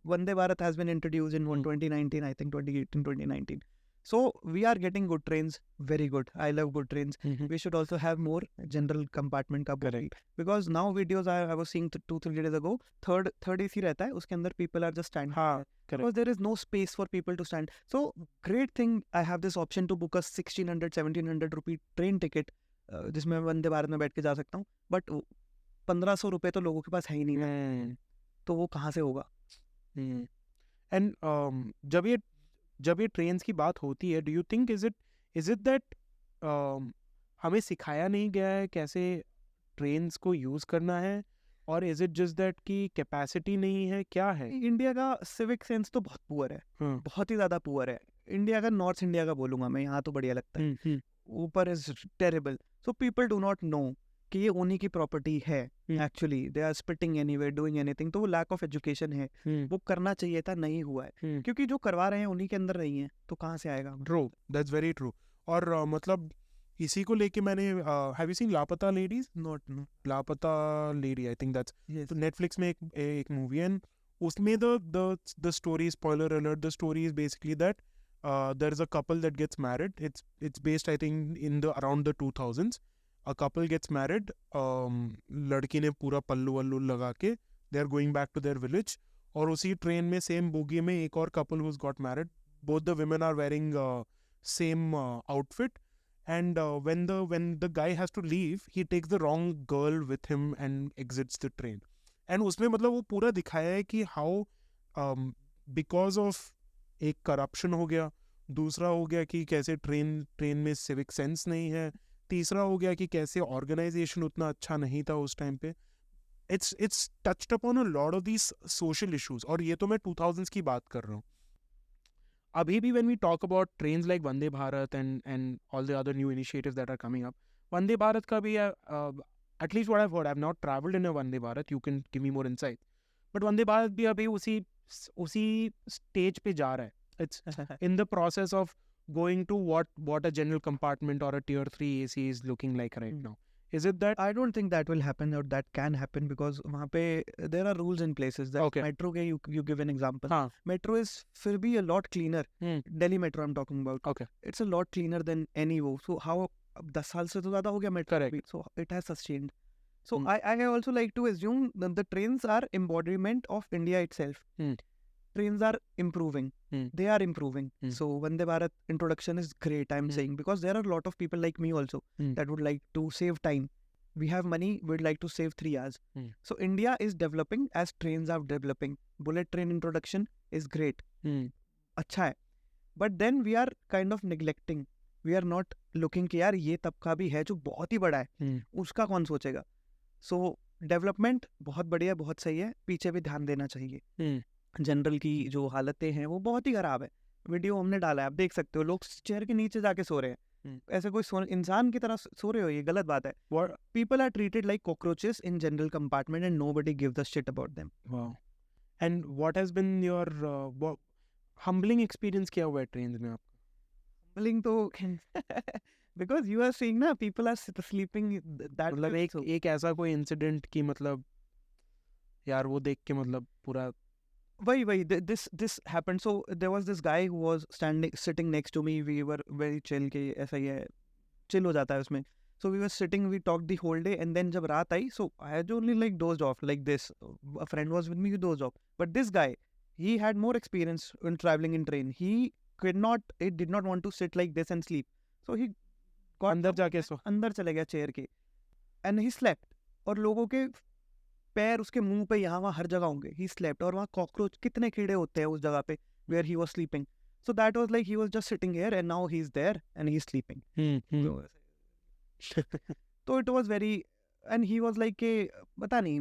B: Vande Bharat has been introduced in 2019. I think 2018, 2019. So we are getting good trains. Very good. I love good trains. We should also have more general compartment का bogie. Because now videos I was seeing 2-3 days ago, third AC रहता है, उसके अंदर people are just standing.
A: हाँ,
B: because there is no space for people to stand. So great thing, I have this option to book a 1600-1700 rupee train ticket, जिसमें मैं वंदे भारत में बैठ के जा सकता हूँ. But 1500 रुपए तो लोगों के पास है ही नहीं. तो वो कहाँ से होगा?
A: And जब ये ट्रेन्स की बात होती है, do you think is it that हमें सिखाया नहीं गया है कैसे ट्रेन्स को यूज करना है, और इज इट जस्ट दैट कि कैपेसिटी नहीं है, क्या है?
B: इंडिया का सिविक सेंस तो बहुत पुअर है. बहुत ही ज्यादा पुअर है. इंडिया का, नॉर्थ इंडिया का बोलूंगा मैं, यहाँ तो बढ़िया लगता है. ऊपर is terrible. So people do not know कि ये उन्हीं की प्रॉपर्टी है. Actually they are spitting anywhere, doing anything. तो वो लैक ऑफ एजुकेशन है. वो करना चाहिए था, नहीं हुआ है. क्योंकि जो करवा रहे हैं उन्हीं के अंदर नहीं है, तो कहाँ से आएगा?
A: True, that's very true. और मतलब इसी को लेके मैंने हैव यू सीन लापता लेडीज?
B: नॉट
A: लापता लेडी, आई थिंक दैट्स तो नेटफ्लिक्स में एक मूवी है. उसमें the story, spoiler alert, the story is basically that there is a couple that gets married. It's based, I think, in the around the 2000s. A couple gets married. लड़की ने पूरा पल्लू वल्लू लगा के they are going back to their village. और उसी train में same bogie में एक और couple who's got married. Both the women are wearing same outfit. And when the guy has to leave, he takes the wrong girl with him and exits the train. And उसमें मतलब वो पूरा दिखाया है कि how because of एक corruption हो गया, दूसरा हो गया कि कैसे ट्रेन में सिविक सेंस नहीं है, तीसरा हो गया कि कैसे ऑर्गेनाइजेशन उतना अच्छा नहीं था उस टाइम पे. It's touched upon a lot of these social issues. और ये तो मैं 2000s की बात कर रहा हूँ. अभी भी when we talk about trains like Vande Bharat and all the other new initiatives that are coming up, Vande Bharat का भी at least what I've heard, I've not traveled in a Vande Bharat, you can give me more insight, but Vande Bharat भी अभी उसी stage पे जा रहा है. It's in the process of going to what a general compartment or a tier 3 AC is looking like right now. Is it that?
B: I don't think that will happen, or that can happen, because वहाँ पे there are rules in places. That
A: Okay.
B: Metro के you give an example.
A: हाँ.
B: Metro is फिर भी a lot cleaner. Delhi Metro I'm talking about.
A: Okay.
B: It's a lot cleaner than any वो. So how अब 10 साल से तो ज़्यादा हो गया Metro.
A: Correct.
B: So it has sustained. So I also like to assume that the trains are embodiment of India itself. Trains are improving. They are improving. So Vande Bharat introduction is great, I'm saying, because there are a lot of people like me also that would like to save time. We have money, we'd like to save 3 hours. So India is developing as trains are developing. Bullet train introduction is great. अच्छा है. But then we are kind of neglecting. We are not looking कि यार ये तबका भी है जो बहुत ही बड़ा है. उसका कौन सोचेगा? So development बहुत बढ़िया, बहुत सही है. पीछे भी ध्यान देना चाहिए. जनरल की जो हालतें हैं वो बहुत ही खराब है. वीडियो हमने डाला है, आप देख सकते हो. लोग चेयर के नीचे जाके सो रहे हैं. ऐसे कोई इंसान की तरह सो रहे हो, ये गलत बात है. People are treated like cockroaches in general compartment and nobody gives a shit about them.
A: Wow. And what has been your humbling experience क्या हुआ है ट्रेन्स में आपका?
B: हम्बलिंग तो because you are seeing na people are sleeping that
A: मतलब
B: way,
A: एक
B: so
A: एक ऐसा कोई इंसिडेंट की मतलब यार वो देख के मतलब पूरा
B: वही this happened. So there was this guy who was sitting next to me. We were very chill के ऐसा ही है, chill हो जाता है उसमें. So we were sitting, we talked the whole day, and then जब रात आई, so I had only like dozed off like this. A friend was with me, he dozed off. But this guy, he had more experience in traveling in train. He did not want to sit like this and sleep. So he got
A: अंदर
B: up
A: जाके
B: and
A: सो
B: अंदर चले गया chair के, and he slept. और लोगों के पैर उसके मुंह पे यहाँ वहाँ हर जगह होंगे. He slept. और वहाँ कॉकरोच कितने कीड़े होते हैं उस जगह पे where he was sleeping. So that was like he was just sitting here and now he's there and he's sleeping. तो it was very, and he was like के पता नहीं,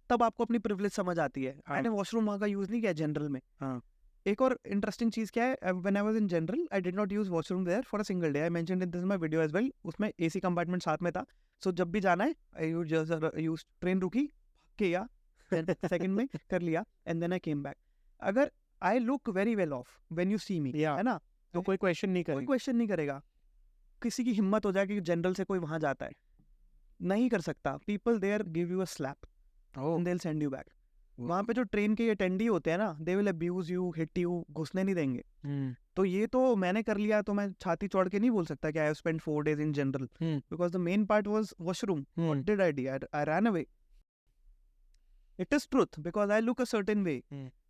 B: तब आपको अपनी प्रिविलेज समझ आती है. मैंने वॉशरूम वहाँ का यूज नहीं किया जनरल में.
A: हाँ.
B: एक और इंटरेस्टिंग चीज क्या है, when I was in general I did not use washroom there for a single day. I mentioned in this my video as well. उसमें एसी कंपार्टमेंट साथ में था. सो जब भी जाना है आई यूज ट्रेन रुकी किया, देन सेकंड में कर लिया, and then I came back. अगर I look very well off when you see me, है ना,
A: तो कोई क्वेश्चन नहीं
B: कोई
A: करेगा.
B: क्वेश्चन नहीं करेगा. किसी की हिम्मत हो जाए कि जनरल से कोई वहां जाता है, नहीं कर सकता. People there give you a slap and they will send you back. वहां पे जो ट्रेन के अटेंडी होते हैं ना, they will abuse you, hit you, घुसने नहीं देंगे. तो ये तो मैंने कर लिया, तो मैं छाती चौड़ के नहीं बोल सकता कि I have spent 4 days in general, because the main part was washroom. What did I do? I ran away. It is truth because I look a certain way.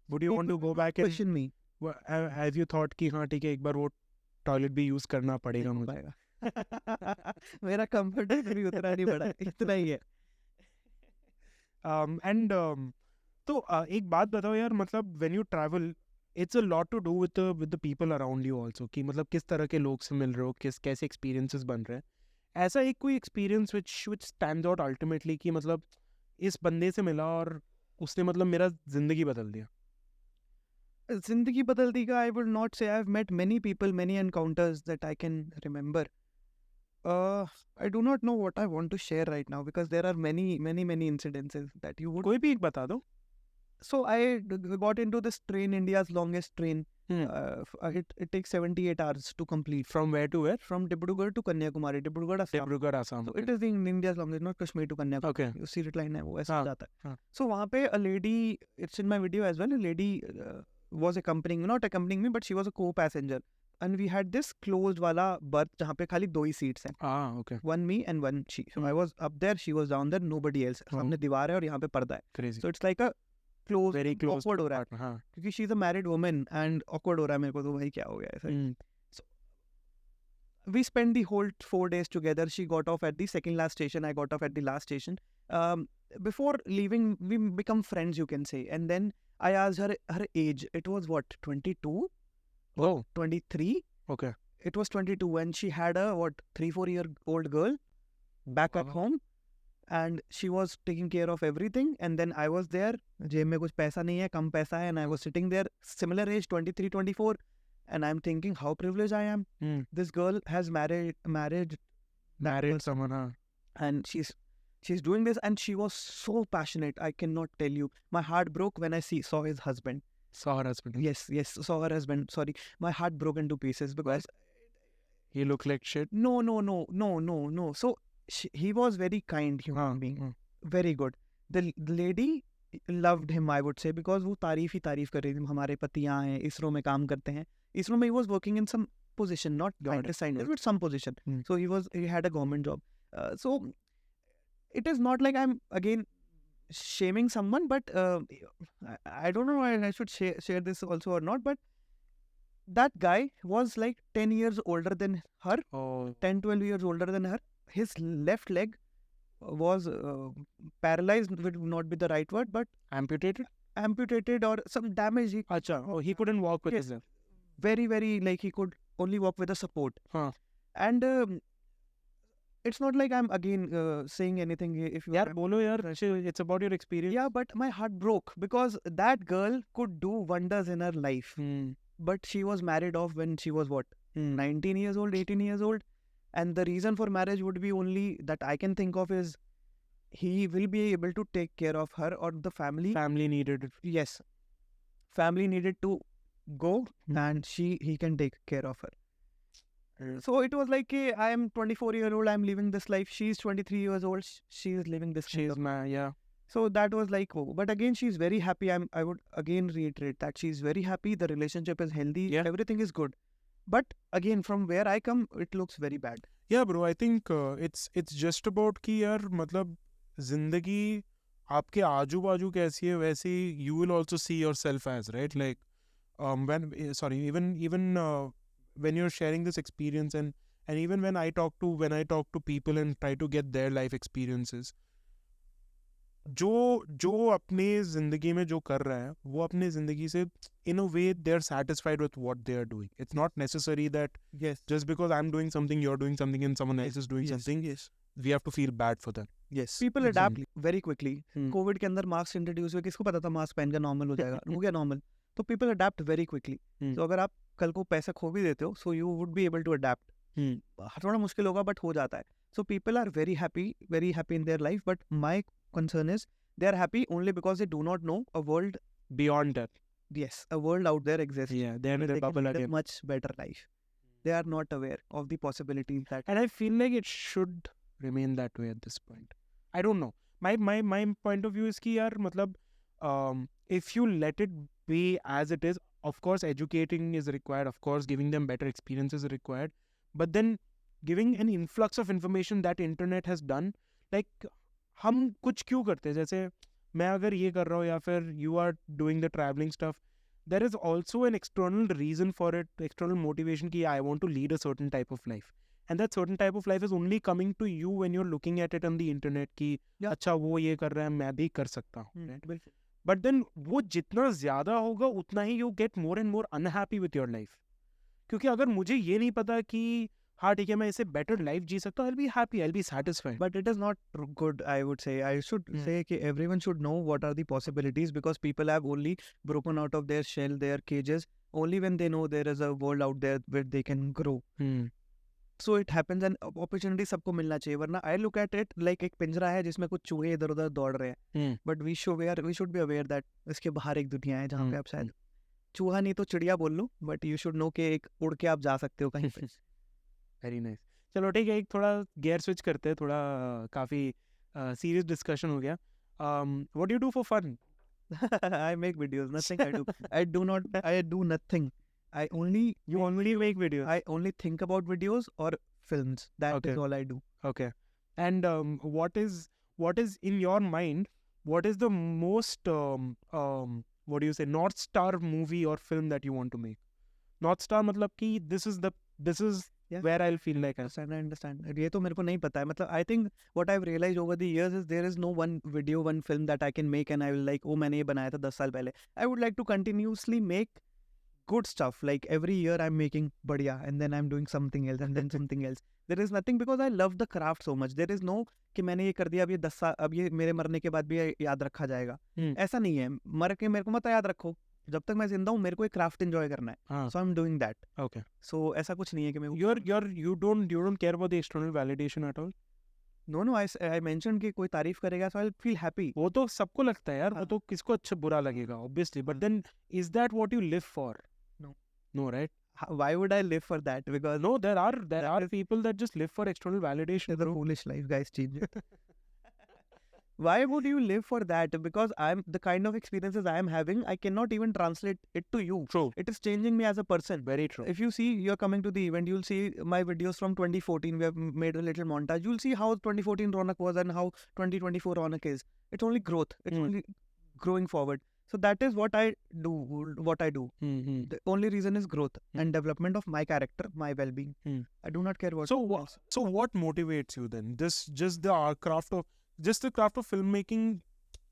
A: Would you want to go back and
B: question me.
A: have you thought कि हाँ ठीक है एक बार वो toilet भी use करना पड़ेगा मुझे.
B: मेरा कंफर्ट भी उतना नहीं बड़ा, इतना ही है.
A: एंड तो एक बात बताओ यार, मतलब when you travel it's a lot to do with the people around you also, कि मतलब किस तरह के लोग से मिल रहे हो, कैसे एक्सपीरियंसेस बन रहे हैं. ऐसा एक कोई experience which stands out ultimately कि मतलब इस बंदे से मिला और उसने मतलब मेरा जिंदगी बदल दिया.
B: जिंदगी बदल दी का आई would not say. I have met many people, many encounters that I can remember. I do not know what I want to share right now because there are many incidences that you would.
A: कोई भी एक बता दो.
B: So I got into this train, India's longest train. It takes 78 hours to complete.
A: From where to where?
B: From Dibrugarh to Kanyakumari. Dibrugarh Assam.
A: Dibrugarh Assam.
B: So it is in India's longest, not Kashmir to Kanyakumari.
A: Okay.
B: Seat line है वो ऐसा
A: हाँ,
B: जाता है.
A: हाँ.
B: So वहाँ पे a lady, it's in my video as well. A lady was not accompanying me, but she was a co-passenger. And we had this closed वाला berth जहाँ पे खाली 2 ही seats हैं.
A: Okay.
B: One me and one she. So I was up there, she was down there, nobody else. सामने दीवार है और यहाँ पे पर्दा है.
A: Crazy.
B: So it's like a close,
A: Very close
B: awkward हो रहा है.
A: partner, हाँ.
B: क्योंकि she's a married woman and awkward हो रहा है मेरे को, तो भाई क्या हो गया ऐसा. So we spent the whole 4 days together. She got off at the second last station. I got off at the last station. Before leaving, we become friends, you can say. And then I asked her age. It was what, 22?
A: Oh.
B: 23?
A: Okay.
B: It was 22 and she had a 3-4 year old girl back at home, and she was taking care of everything. And then I was there, जेब में कुछ पैसा नहीं है, कम पैसा है, and I was sitting there, similar age, 23, 24, and I'm thinking how privileged I am. This girl has married
A: someone, huh?
B: and she's doing this, and she was so passionate. I cannot tell you. My heart broke when I saw his husband.
A: Saw her husband.
B: Yes, saw her husband. Sorry, my heart broke into pieces because
A: he looked like shit.
B: No. So he was very kind human being, very good. The lady loved him, I would say, because वो तारीफ ही तारीफ कर रही थी. हमारे पति यहाँ हैं, इसरो में काम करते हैं. इसरो में he was working in some position, not scientist, but some position. So he had a government job. So it is not like I'm again shaming someone, but I don't know why I should share this also or not, but that guy was like 10 years older than her. 10-12 years older than her. His left leg was paralyzed, would not be the right word, but amputated or some damage.
A: He couldn't walk with his left.
B: Very, very, like he could only walk with a support. And it's not like I'm again saying anything. If you
A: bolo yaar, it's about your experience.
B: Yeah, but my heart broke because that girl could do wonders in her life. But she was married off when she was 19 years old, 18 years old. And the reason for marriage would be only that I can think of is he will be able to take care of her or the family.
A: Family needed it.
B: Yes. Family needed to go and he can take care of her. So it was like, I am 24-year-old, I'm living this life. She's 23 years old, she is living this kind
A: She's
B: of.
A: yeah.
B: So that was like, oh, but again, she's very happy. I would again reiterate that she's very happy. The relationship is healthy.
A: Yeah.
B: Everything is good. But again, from where I come, it looks very bad.
A: Yeah, bro. I think it's just about कि यार मतलब जिंदगी आपके आजू बाजू कैसी है वैसी you will also see yourself as, right? Like even when you're sharing this experience and even when I talk to people and try to get their life experiences, जो अपने जिंदगी में जो कर रहा है वो अपने जिंदगी से in a way they're satisfied with what they are doing. It's not necessary that
B: Yes.
A: just because I'm doing something, you're doing something, and someone else is doing something,
B: Yes.
A: we have to feel bad for them.
B: Yes. People adapt very quickly. Covid के अंदर mask introduce हुए, किसको पता था mask पहन कर normal हो जाएगा? हो गया नॉर्मल. तो people adapt very quickly. तो अगर आप कल को पैसा खो भी देते हो, so you would be able to adapt. थोड़ा मुश्किल होगा बट हो जाता है. So people are very happy in their life. But my concern is they are happy only because they do not know a world
A: Beyond that.
B: Yes, a world out there exists.
A: Yeah, they're in
B: where
A: the
B: they can
A: bubble
B: lead a
A: again.
B: much better life. They are not aware of the possibilities that.
A: And I feel like it should remain that way at this point. I don't know. My point of view is कि यार मतलब if you let it be as it is, of course educating is required, of course giving them better experiences is required, but then giving an influx of information that internet has done, like हम कुछ क्यों करते हैं? जैसे मैं अगर ये कर रहा हूँ या फिर you are doing the traveling stuff, there is also an external reason for it, external motivation कि I want to lead a certain type of life. And that certain type of life is only coming to you when you're looking at it on the internet कि अच्छा वो ये कर रहा है मैं भी कर सकता हूँ. Right? But then वो जितना ज़्यादा होगा उतना ही you get more and more unhappy with your life. क्योंकि अगर मुझे ये नहीं पता कि हाँ ठीक है मैं इसे better life जी सकता हूँ, I'll be happy, I'll be satisfied.
B: But it is not good, I would say. I should say that everyone should know what are the possibilities, because people have only broken out of their shell, their cages, only when they know there is a world out there where they can grow. So it happens, and opportunity सबको मिलना चाहिए. वरना I look at it like एक पिंजरा है जिसमें कुछ चूहे इधर उधर दौड़ रहे हैं. But we should be aware that इसके बाहर एक दुनिया है जहाँ पे आप शायद चूहा नहीं तो चिड़िया बोल लो, but you should know कि एक उड़ के आप जा सकते हो कहीं पे.
A: Very nice. चलो ठीक है, एक थोड़ा गेयर स्विच करते हैं, थोड़ा काफ़ी सीरियस डिस्कशन हो गया. What do you do for fun?
B: I make videos. Nothing I do. I do nothing. You only
A: make videos.
B: I only think about videos or films. That is all I do.
A: Okay. And what is in your mind? What is the most what do you say, North Star movie or film that you want to make? North Star मतलब कि this is where I'll feel like
B: I understand. ये तो मेरे को नहीं पता है. मतलब I think what I've realized over the years is there is no one video, one film that I can make and I will like, oh मैंने ये बनाया था 10 साल पहले. I would like to continuously make good stuff. Like every year I'm making बढ़िया and then I'm doing something else and then something else. There is nothing, because I love the craft so much. There is no कि मैंने ये कर दिया अब ये 10 साल, अब ये मेरे मरने के बाद भी याद रखा जाएगा. ऐसा नहीं है. मर के मेरे को मत याद रखो. जब तक मैं जिंदा हूँ मेरे को एक क्राफ्ट एंजॉय करना है. So I'm doing that.
A: Okay.
B: So ऐसा कुछ नहीं है कि मैं
A: you don't care about the external validation at all?
B: No, I mentioned कि कोई तारीफ करेगा so I'll feel happy.
A: वो तो सबको लगता है यार. वो तो किसको अच्छा बुरा लगेगा obviously. But then is that what you live for? No, right?
B: Why would I live for that? Because
A: no, there are people that just live for external validation.
B: It's a foolish life, guys. Change it. Why would you live for that? Because the kind of experiences I am having, I cannot even translate it to you.
A: True.
B: It is changing me as a person.
A: Very true.
B: If you see, you're coming to the event, you'll see my videos from 2014. We have made a little montage. You'll see how 2014 Raunaq was and how 2024 Raunaq is. It's only growth. It's only growing forward. So that is what I do. The only reason is growth and development of my character, my well-being. I do not care what.
A: So what motivates you then? Just the craft of filmmaking.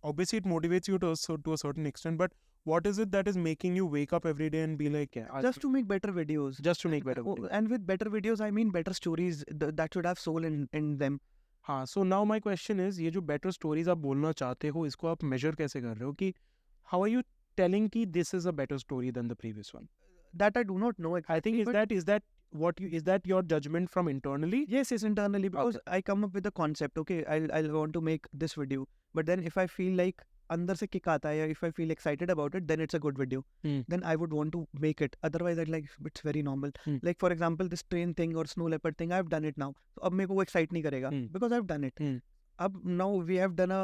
A: Obviously, it motivates you to a certain extent. But what is it that is making you wake up every day and be like, yeah,
B: just to make better videos.
A: Just to make better videos.
B: And with better videos, I mean better stories that should have soul in them.
A: हाँ. So now my question is, ये जो better stories आप बोलना चाहते हो, इसको आप measure कैसे कर रहे हो कि how are you telling कि this is a better story than the previous one?
B: That I do not know.
A: I think is that your judgment from internally?
B: Yes, internally, because I come up with a concept. Okay, I'll want to make this video, but then if I feel like अंदर से kick आता है या if I feel excited about it, then it's a good video. Then I would want to make it. Otherwise, I'd like, it's very normal. Like for example, this train thing or snow leopard thing, I've done it now. So अब मेरे को वो excite नहीं करेगा because I've done it. अब now we have done a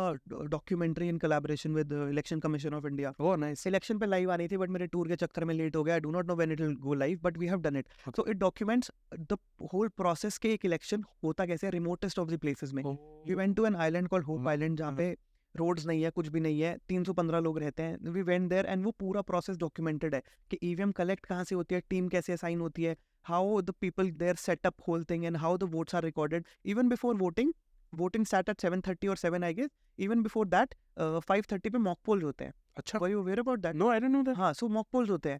B: documentary in collaboration with the Election Commission of India.
A: Oh, nice.
B: Election पे live आनी थी but मेरे tour के चक्कर में late हो गया. I do not know when it will go live, but we have done it.
A: Okay.
B: So it documents the whole process के एक election होता कैसे है remotest of the places में. We went to an island called Hope Island जहाँ पे roads नहीं है, कुछ भी नहीं है, 315 लोग रहते हैं. वी वेंट देयर एंड वो पूरा प्रोसेस डॉक्यूमेंटेड है कि ईवीएम कलेक्ट कहाँ से होती है, टीम कैसे असाइन होती है, how the people there set up whole thing and how the votes are recorded even before voting start at 7:30 और 7 I guess. Even before that 5:30 पे मॉक पोल्स होते हैं.
A: अच्छा.
B: Were you aware about that?
A: No, I don't know that.
B: हाँ, सो mock polls होते हैं.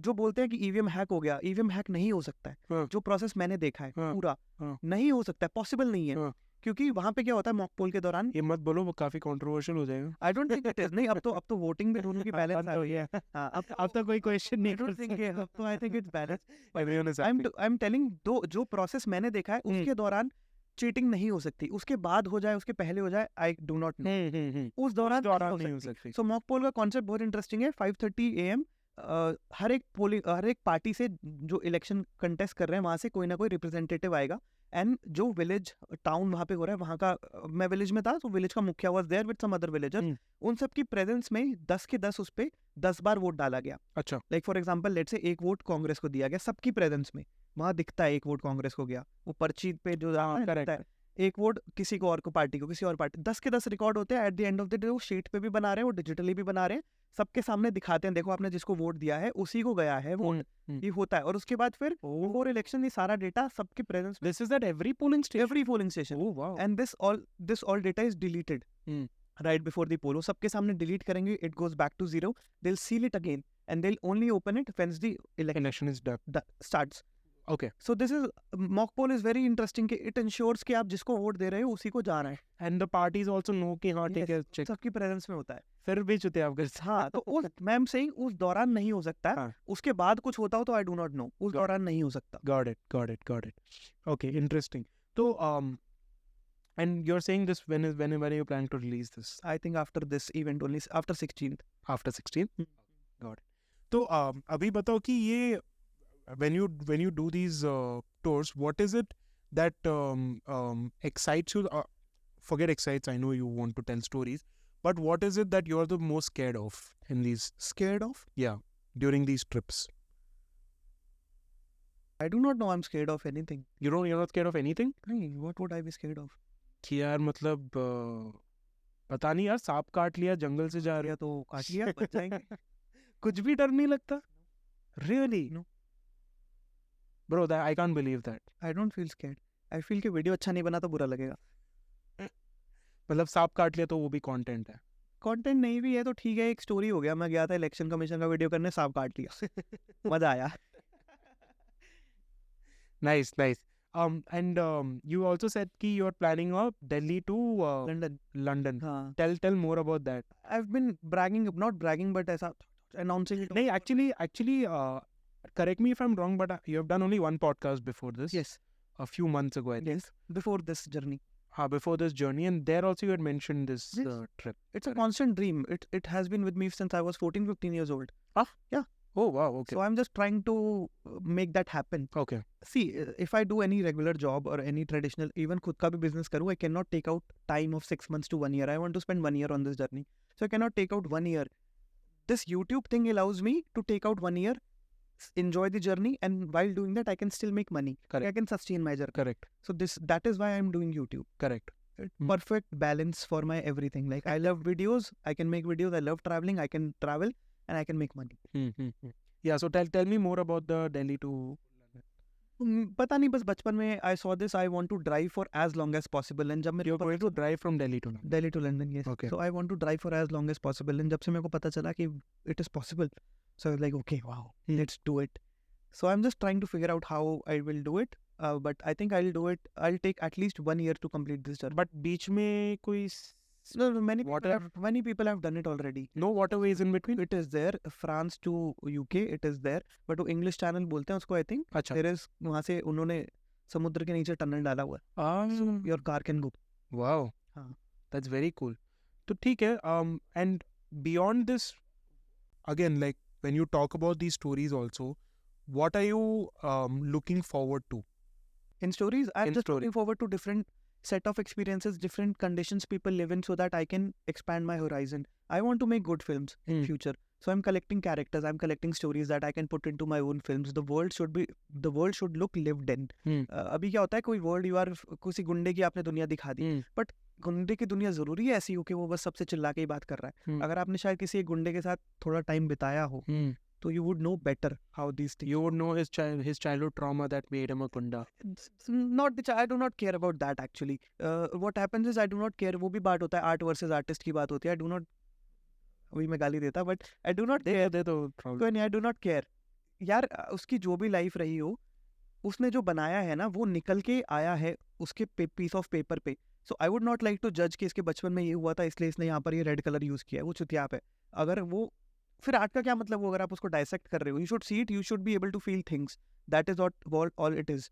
B: जो बोलते हैं कि ईवीएम हैक हो गया, ईवीएम हैक नहीं हो सकता है.
A: हाँ.
B: जो प्रोसेस मैंने देखा है
A: हाँ.
B: पूरा
A: हाँ.
B: नहीं हो सकता है, पॉसिबल नहीं है.
A: हाँ.
B: क्योंकि वहां पे क्या होता है मॉक पोल के दौरान,
A: ये मत बोलो, वो काफी कंट्रोवर्शियल हो जाएगा.
B: I don't think it is. नहीं, अब तो वोटिंग में दोनों की बैलेंस आ गई है. हाँ,
A: अब तो कोई क्वेश्चन नहीं
B: I
A: कर
B: don't think
A: सकता.
B: अब तो I think it's balance.
A: Everyone is
B: I
A: happy.
B: Am telling, जो प्रोसेस मैंने देखा है उसके दौरान चीटिंग नहीं हो सकती. उसके बाद हो जाए, उसके पहले हो जाए, आई डू नॉट नो. उस दौरान
A: नहीं हो सकती.
B: सो मॉक पोल का कॉन्सेप्ट बहुत इंटरेस्टिंग है. 5:30 AM हर एक पार्टी से जो इलेक्शन कंटेस्ट कर रहे हैं वहां से कोई ना कोई रिप्रेजेंटेटिव आएगा. एंड जो विलेज टाउन वहाँ पे हो रहा है वहाँ का, मैं विलेज में था तो विलेज का मुखिया was there with some other villagers. उन सब की प्रेजेंस में 10 के 10 उस पे 10 बार वोट डाला गया.
A: अच्छा.
B: Like for example let's say एक वोट कांग्रेस को दिया गया, सबकी प्रेजेंस में वहाँ दिखता है एक वोट कांग्रेस को गया. वो पर्ची पे जो दिखता है, एक वोट किसी को और को पार्टी को, किसी और पार्टी. 10 के 10 रिकॉर्ड होते हैं. At the end of the day वो शीट पे भी बना रहे हैं, वो डिजिटली भी बना रहे हैं, सबके सामने दिखाते हैं, देखो आपने जिसको वोट दिया है उसी को गया है वोट. ये होता है. और उसके बाद फिर बिफोर इलेक्शन ये सारा डेटा सबके प्रेजेंस में.
A: This is at every polling station.
B: Every polling station.
A: Oh wow.
B: And this all data is deleted right before the poll. वो सबके सामने डिलीट करेंगे, it goes back to zero. They will seal it again and they will only open it when the
A: Election is done.
B: Starts.
A: Okay.
B: So this is mock poll is very interesting कि it ensures कि आप जिसको vote दे रहे हो उसी को जा रहा है.
A: And the parties also know कि हाँ ठीक है, check.
B: सबकी प्रेजेंस में होता है.
A: फिर भी चुते आप करते.
B: हाँ, तो उस मैम सेइंग उस दौरान नहीं हो सकता है.
A: हाँ.
B: उसके बाद कुछ होता हो तो आई डू नॉट नो. उस दौरान नहीं हो सकता.
A: Got it. Okay, interesting. So and you're saying this when are you planning to release this?
B: I think after this event only, after 16th.
A: After 16th? Got it. तो अभी बताओ कि ये when you do these tours, what is it that excites you? Forget excites, I know you want to tell stories, but what is it that you're the most scared of in these?
B: Scared of?
A: Yeah, during these trips.
B: I do not know I'm scared of anything.
A: You're not scared of anything?
B: नहीं, what would I be scared of?
A: कि यार मतलब पता नहीं यार, सांप काट लिया, जंगल से जा रहे
B: या तो काट लिया, बच जाएंगे.
A: कुछ भी डर नहीं लगता? Really?
B: No.
A: Bro, I can't believe that.
B: I don't feel scared. I feel कि वीडियो अच्छा नहीं बना तो बुरा लगेगा.
A: मतलब सांप काट लिया तो वो भी कंटेंट है.
B: कंटेंट नहीं भी है तो ठीक है, एक स्टोरी हो गया. मैं गया था इलेक्शन कमीशन का वीडियो करने, सांप काट लिया. मजा आया.
A: Nice. And you also said कि you are planning a Delhi to London.
B: हाँ.
A: Tell more about that.
B: I've been not bragging, but ऐसा announcing it.
A: नहीं, actually, correct me if I'm wrong, but you have done only one podcast before this.
B: Yes.
A: A few months ago, I think.
B: Yes. Before this journey.
A: Before this journey, and there also you had mentioned this
B: Yes.
A: trip.
B: It's a constant dream. It has been with me since I was 14-15 years old. Yeah.
A: Oh wow, okay.
B: So I'm just trying to make that happen.
A: Okay.
B: See, if I do any regular job or any traditional, even खुद का भी business करूँ, I cannot take out time of 6 months to 1 year. I want to spend 1 year on this journey. So I cannot take out 1 year. This YouTube thing allows me to take out 1 year, enjoy the journey, and while doing that, I can still make money.
A: Correct.
B: I can sustain my journey.
A: Correct.
B: So that is why I'm doing YouTube.
A: Correct.
B: Perfect balance for my everything. Like I love videos, I can make videos. I love traveling, I can travel, and I can make money.
A: Yeah. So tell me more about the Delhi to.
B: पता नहीं, बस बचपन में I saw this. I want to drive for as long as possible. And जब मेरे
A: You're going to drive from Delhi to London.
B: Delhi to London, yes.
A: Okay.
B: So I want to drive for as long as possible. And जब से मेरे को पता चला कि it is possible, so I was like, okay, wow, let's do it. So I'm just trying to figure out how I will do it. But I think I'll do it. I'll take at least 1 year to complete this journey.
A: But बीच में कोई
B: No, many people have done it already.
A: no waterways in between.
B: It is there. France to UK, it is there. But वो English channel बोलते हैं उसको, I think.
A: अच्छा.
B: There is, वहाँ से उन्होंने समुद्र के नीचे टनल डाला हुआ है.
A: Ah.
B: Your car can go.
A: Wow.
B: हाँ.
A: That's very cool. तो ठीक है. And beyond this, again, like when you talk about these stories also, what are you looking forward to?
B: In stories, I'm
A: In
B: just
A: story.
B: looking forward to different set of experiences, different conditions people live in, so that I can expand my horizon. I want to make good films in future. So I'm collecting characters, I'm collecting stories that I can put into my own films. The world should look lived in. अभी क्या होता है, कोई world you are किसी गुंडे की आपने दुनिया दिखा दी, बट गुंडे की दुनिया जरूरी है ऐसी हो कि वो बस सबसे चिल्ला के ही बात कर रहा है. अगर आपने शायद किसी एक गुंडे के साथ थोड़ा टाइम बिताया हो, तो you would know better how these things.
A: You would know his childhood trauma that made him a gunda.
B: Not the I do not care about that actually. What happens is I do not care. वो भी बात होता है art versus artist की बात होती है. I do not, अभी मैं गाली देता, but I do not care.
A: दे तो
B: कोई नहीं, I do not care. यार उसकी जो भी लाइफ रही हो, उसने जो बनाया है ना, वो निकल के आया है उसके पीस ऑफ पेपर पे. So I would not like to जज कि इसके बचपन में ये हुआ था इसलिए इसने यहाँ पर ये रेड कलर यूज किया है. वो चुतियाप है. अगर वो फिर आर्ट का क्या मतलब हो अगर आप उसको डायसेक्ट कर रहे हो? You should see it, you should be able to feel things. That is what all it is.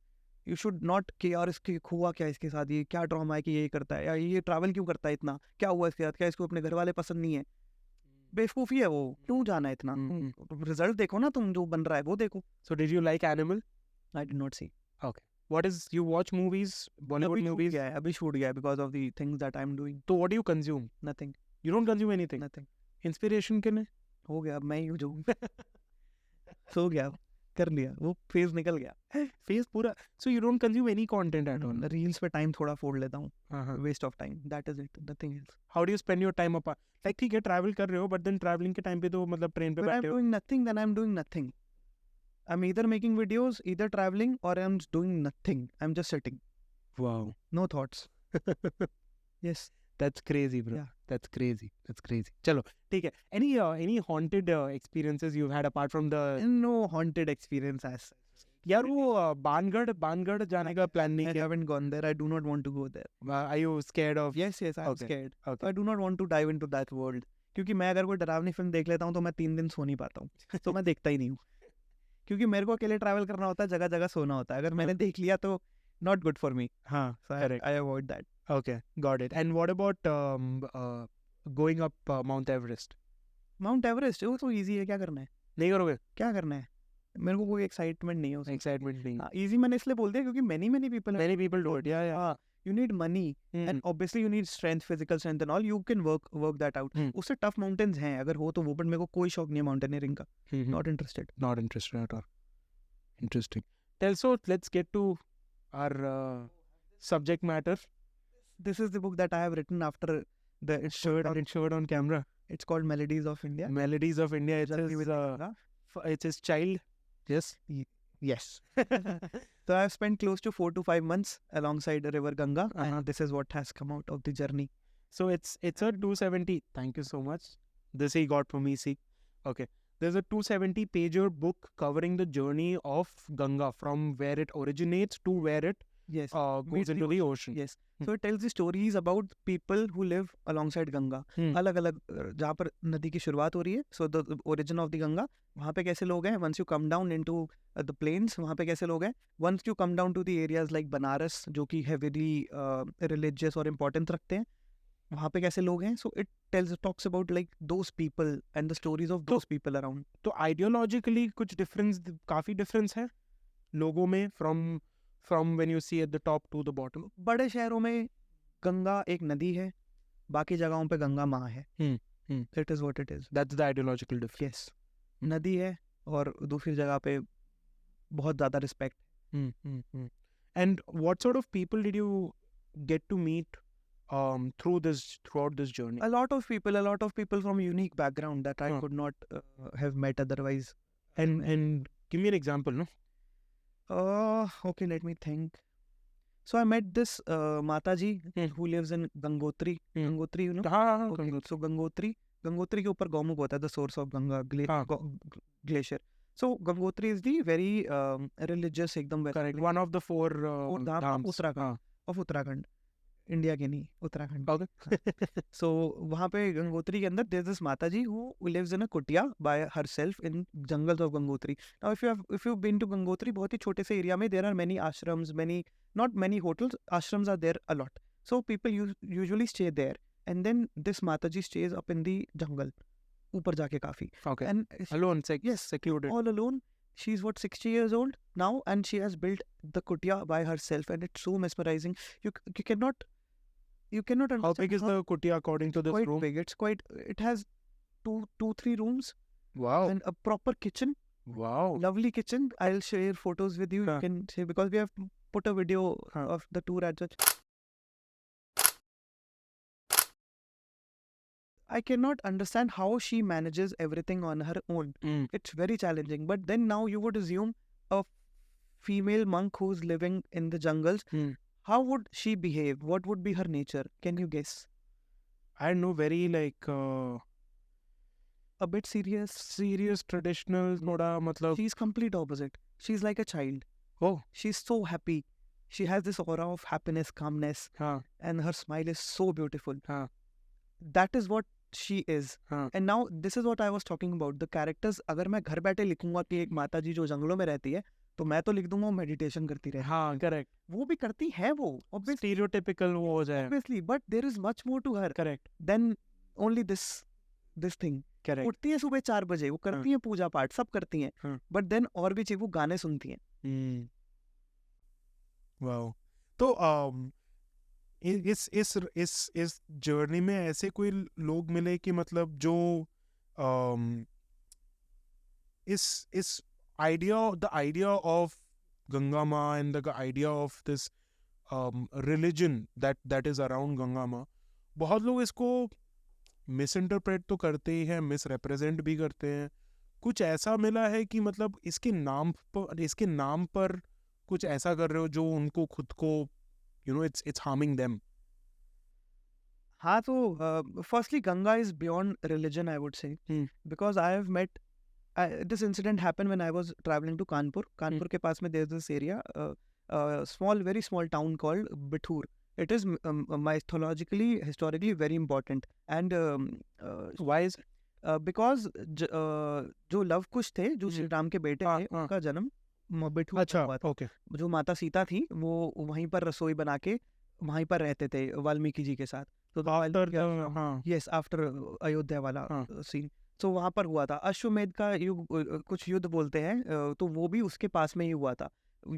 B: You should not कि यार इसके हुआ क्या, इसके साथ ये क्या ट्रॉमा है कि ये करता है, या ये ट्रैवल क्यों करता है इतना, क्या हुआ इसके साथ, क्या इसको अपने घर वाले पसंद नहीं है. बेवकूफ़ी है वो, क्यों जाना है इतना. रिजल्ट देखो ना, तुम जो बन रहा है वो देखो.
A: So did you like Animal?
B: I did not see.
A: What is, you watch movies, Bollywood movies?
B: अभी छूट गया है because of the things that I am doing.
A: So what do you consume?
B: Nothing.
A: You don't consume anything.
B: Nothing.
A: Inspiration किन है?
B: हो गया, अब मैं ही हूँ जो सो गया, कर लिया, वो फेज निकल गया.
A: Face पूरा. So you don't consume any content at all?
B: Reels पे टाइम थोड़ा फोड़ लेता हूँ.
A: Uh-huh.
B: Waste of time, that is it, nothing else.
A: How do you spend your time apart? Like ठीक है travel कर रहे हो, but then traveling के time पे तो मतलब train पे
B: When I'm
A: बैठे हो.
B: doing nothing, then I'm doing nothing. I'm either making videos, either traveling, or I'm doing nothing. I'm just sitting.
A: Wow.
B: No thoughts. Yes.
A: That's crazy, bro.
B: Yeah.
A: That's crazy. चलो ठीक है. Any haunted experiences you've had apart from the?
B: No haunted experience as such.
A: यार वो बानगढ़ जाने का plan नहीं
B: I
A: किया?
B: haven't gone there. I do not want to go there.
A: Are you scared of?
B: Yes, I'm
A: Okay.
B: scared.
A: Okay.
B: I do not want to dive into that world. क्योंकि मैं अगर कोई डरावनी फिल्म देख लेता हूँ तो मैं 3 दिन सो नहीं पाता हूँ. तो मैं देखता ही नहीं हूँ. क्योंकि मेरे को अकेले ट्रैवल करना होता है, जगह जगह सोना होता है. अगर मैंने देख लिया तो not good for me.
A: हाँ,
B: So
A: correct.
B: I avoid that.
A: Okay, got it. And what about going up Mount Everest?
B: Mount Everest वो तो easy है, क्या करना है?
A: नहीं करोगे?
B: क्या करना है? मेरे को कोई एक्साइटमेंट नहीं है उसमें.
A: Excitement नहीं.
B: इजी मैंने इसलिए बोल दिया क्योंकि many people
A: Many people do it. Yeah.
B: हाँ, you need money and obviously you need strength, physical strength and all. You can work that out. उससे tough mountains हैं अगर हो तो वो, but मेरे को कोई शौक नहीं है mountaineering का. Not interested.
A: Not interested at all. Interesting. So let's get to our subject matter.
B: This is the book that I have written after the
A: It showed on camera.
B: It's called Melodies of India.
A: Melodies of India. It
B: Exactly
A: says,
B: with Ganga.
A: it's his child. Yes.
B: Yes. So I have spent close to 4 to 5 months alongside the river Ganga,
A: Uh-huh.
B: and this is what has come out of the journey.
A: So it's a 270. Thank you so much. This he got from me. See, okay. There's a 270 pager book covering the journey of Ganga from where it originates to where it
B: Yes.
A: goes
B: Meets the
A: into the ocean.
B: Yes. So it tells the stories about people who live alongside Ganga. अलग अलग जहाँ पर नदी की शुरुआत हो रही है, so the origin of the Ganga, वहाँ पे कैसे लोग हैं. Once you come down into the plains, वहाँ पे कैसे लोग हैं. Once you come down to the areas like Banaras, जो कि heavily religious और important रखते हैं, वहाँ पे कैसे लोग हैं. So it talks about like those people and the stories of those people around.
A: तो ideologically कुछ difference, काफी difference है लोगों में from when you see at the top to the bottom.
B: बड़े शहरों में गंगा एक नदी है, बाकी जगहों पे गंगा माँ है. It is what it is.
A: That's the ideological difference.
B: Yes. नदी है और दूसरी जगह पे बहुत ज़्यादा respect.
A: And what sort of people did you get to meet throughout this journey?
B: A lot of people from unique background that I could not have met otherwise.
A: And give me an example, no?
B: Okay, let me think. So I met this Mataji who lives in Gangotri. Gangotri, you know?
A: हाँ,
B: Okay, so Gangotri के ऊपर गौमुख होता है, the source of Ganga glacier. So Gangotri is the very religious, एकदम
A: correct. One of the four
B: Dham Uttarakhand of Uttarakhand. India के नहीं, Uttarakhand.
A: Okay.
B: So वहाँ पे गंगोत्री के अंदर there's this Mataji who lives in a kutia by herself in jungles of Gangotri. Now if you've been to Gangotri, बहुत ही छोटे से area में there are many ashrams, not many hotels, ashrams are there a lot. So people usually stay there and then this Mataji stays up in the jungle, ऊपर जाके काफी,
A: Okay.
B: and
A: Alone,
B: yes,
A: secluded.
B: all alone. She's what, 60 years old now, and she has built the kutia by herself, and it's so mesmerizing. You cannot understand
A: How big is
B: how
A: the kutia according to this
B: quite
A: room?
B: big. It has three rooms
A: Wow.
B: and a proper kitchen,
A: Wow.
B: lovely kitchen. I'll share photos with you.
A: Huh.
B: You can see, because we have put a video
A: Huh.
B: of the tour as such. I cannot understand how she manages everything on her own.
A: Mm.
B: It's very challenging. But then now you would assume a female monk who's living in the jungles,
A: Mm.
B: how would she behave? What would be her nature? Can you guess?
A: I know, very like
B: A bit serious.
A: serious, traditional, thoda matlab.
B: She's complete opposite. She's like a child.
A: Oh.
B: She's so happy. She has this aura of happiness, calmness,
A: हाँ.
B: and her smile is so beautiful.
A: हाँ.
B: That is what she is.
A: हाँ.
B: And now this is what I was talking about. The characters, अगर मैं घर बैठे लिखूंगा कि एक माता जी जो जंगलों में रहती है, तो मैं तो लिख दूंगा वो मेडिटेशन करती रहती है.
A: हाँ, correct.
B: वो भी करती है वो, obviously,
A: Stereotypical वो हो जाए.
B: obviously, but there is much more to her
A: Correct.
B: than only this thing.
A: Correct.
B: उठती है सुबह 4 बजे, वो करती है पूजा पाठ, सब करती हैं,
A: हाँ.
B: बट देन और भी चीज, वो गाने सुनती हैं.
A: वाओ. तो इस जर्नी में ऐसे कोई लोग मिले कि मतलब जो इस the idea of Ganga Ma and the idea of this religion that is around Ganga Ma, बहुत लोग इसको मिसइंटरप्रेट तो करते ही हैं, मिसरिप्रेजेंट भी करते हैं. कुछ ऐसा मिला है कि मतलब इसके नाम पर कुछ ऐसा कर रहे हो जो उनको खुद को it's harming them?
B: हाँ, तो firstly, Ganga is beyond religion, I would say, because I have met. This incident happened when I was traveling to Kanpur. Kanpur के पास में there's this area, very small town called Mithur. It is mythologically, historically very important. And
A: Why is
B: because जो love कुश थे, जो श्री राम के बेटे थे, उनका जन्म बिठूर में हुआ था.
A: okay.
B: जो माता सीता थी, वो वहीं पर रसोई बना के वहीं पर रहते थे वाल्मीकि जी के साथ. तो यस, आफ्टर अयोध्या वाला सीन, तो वहां पर हुआ था. अश्वमेध का कुछ युद्ध बोलते हैं, तो वो भी उसके पास में ही हुआ था.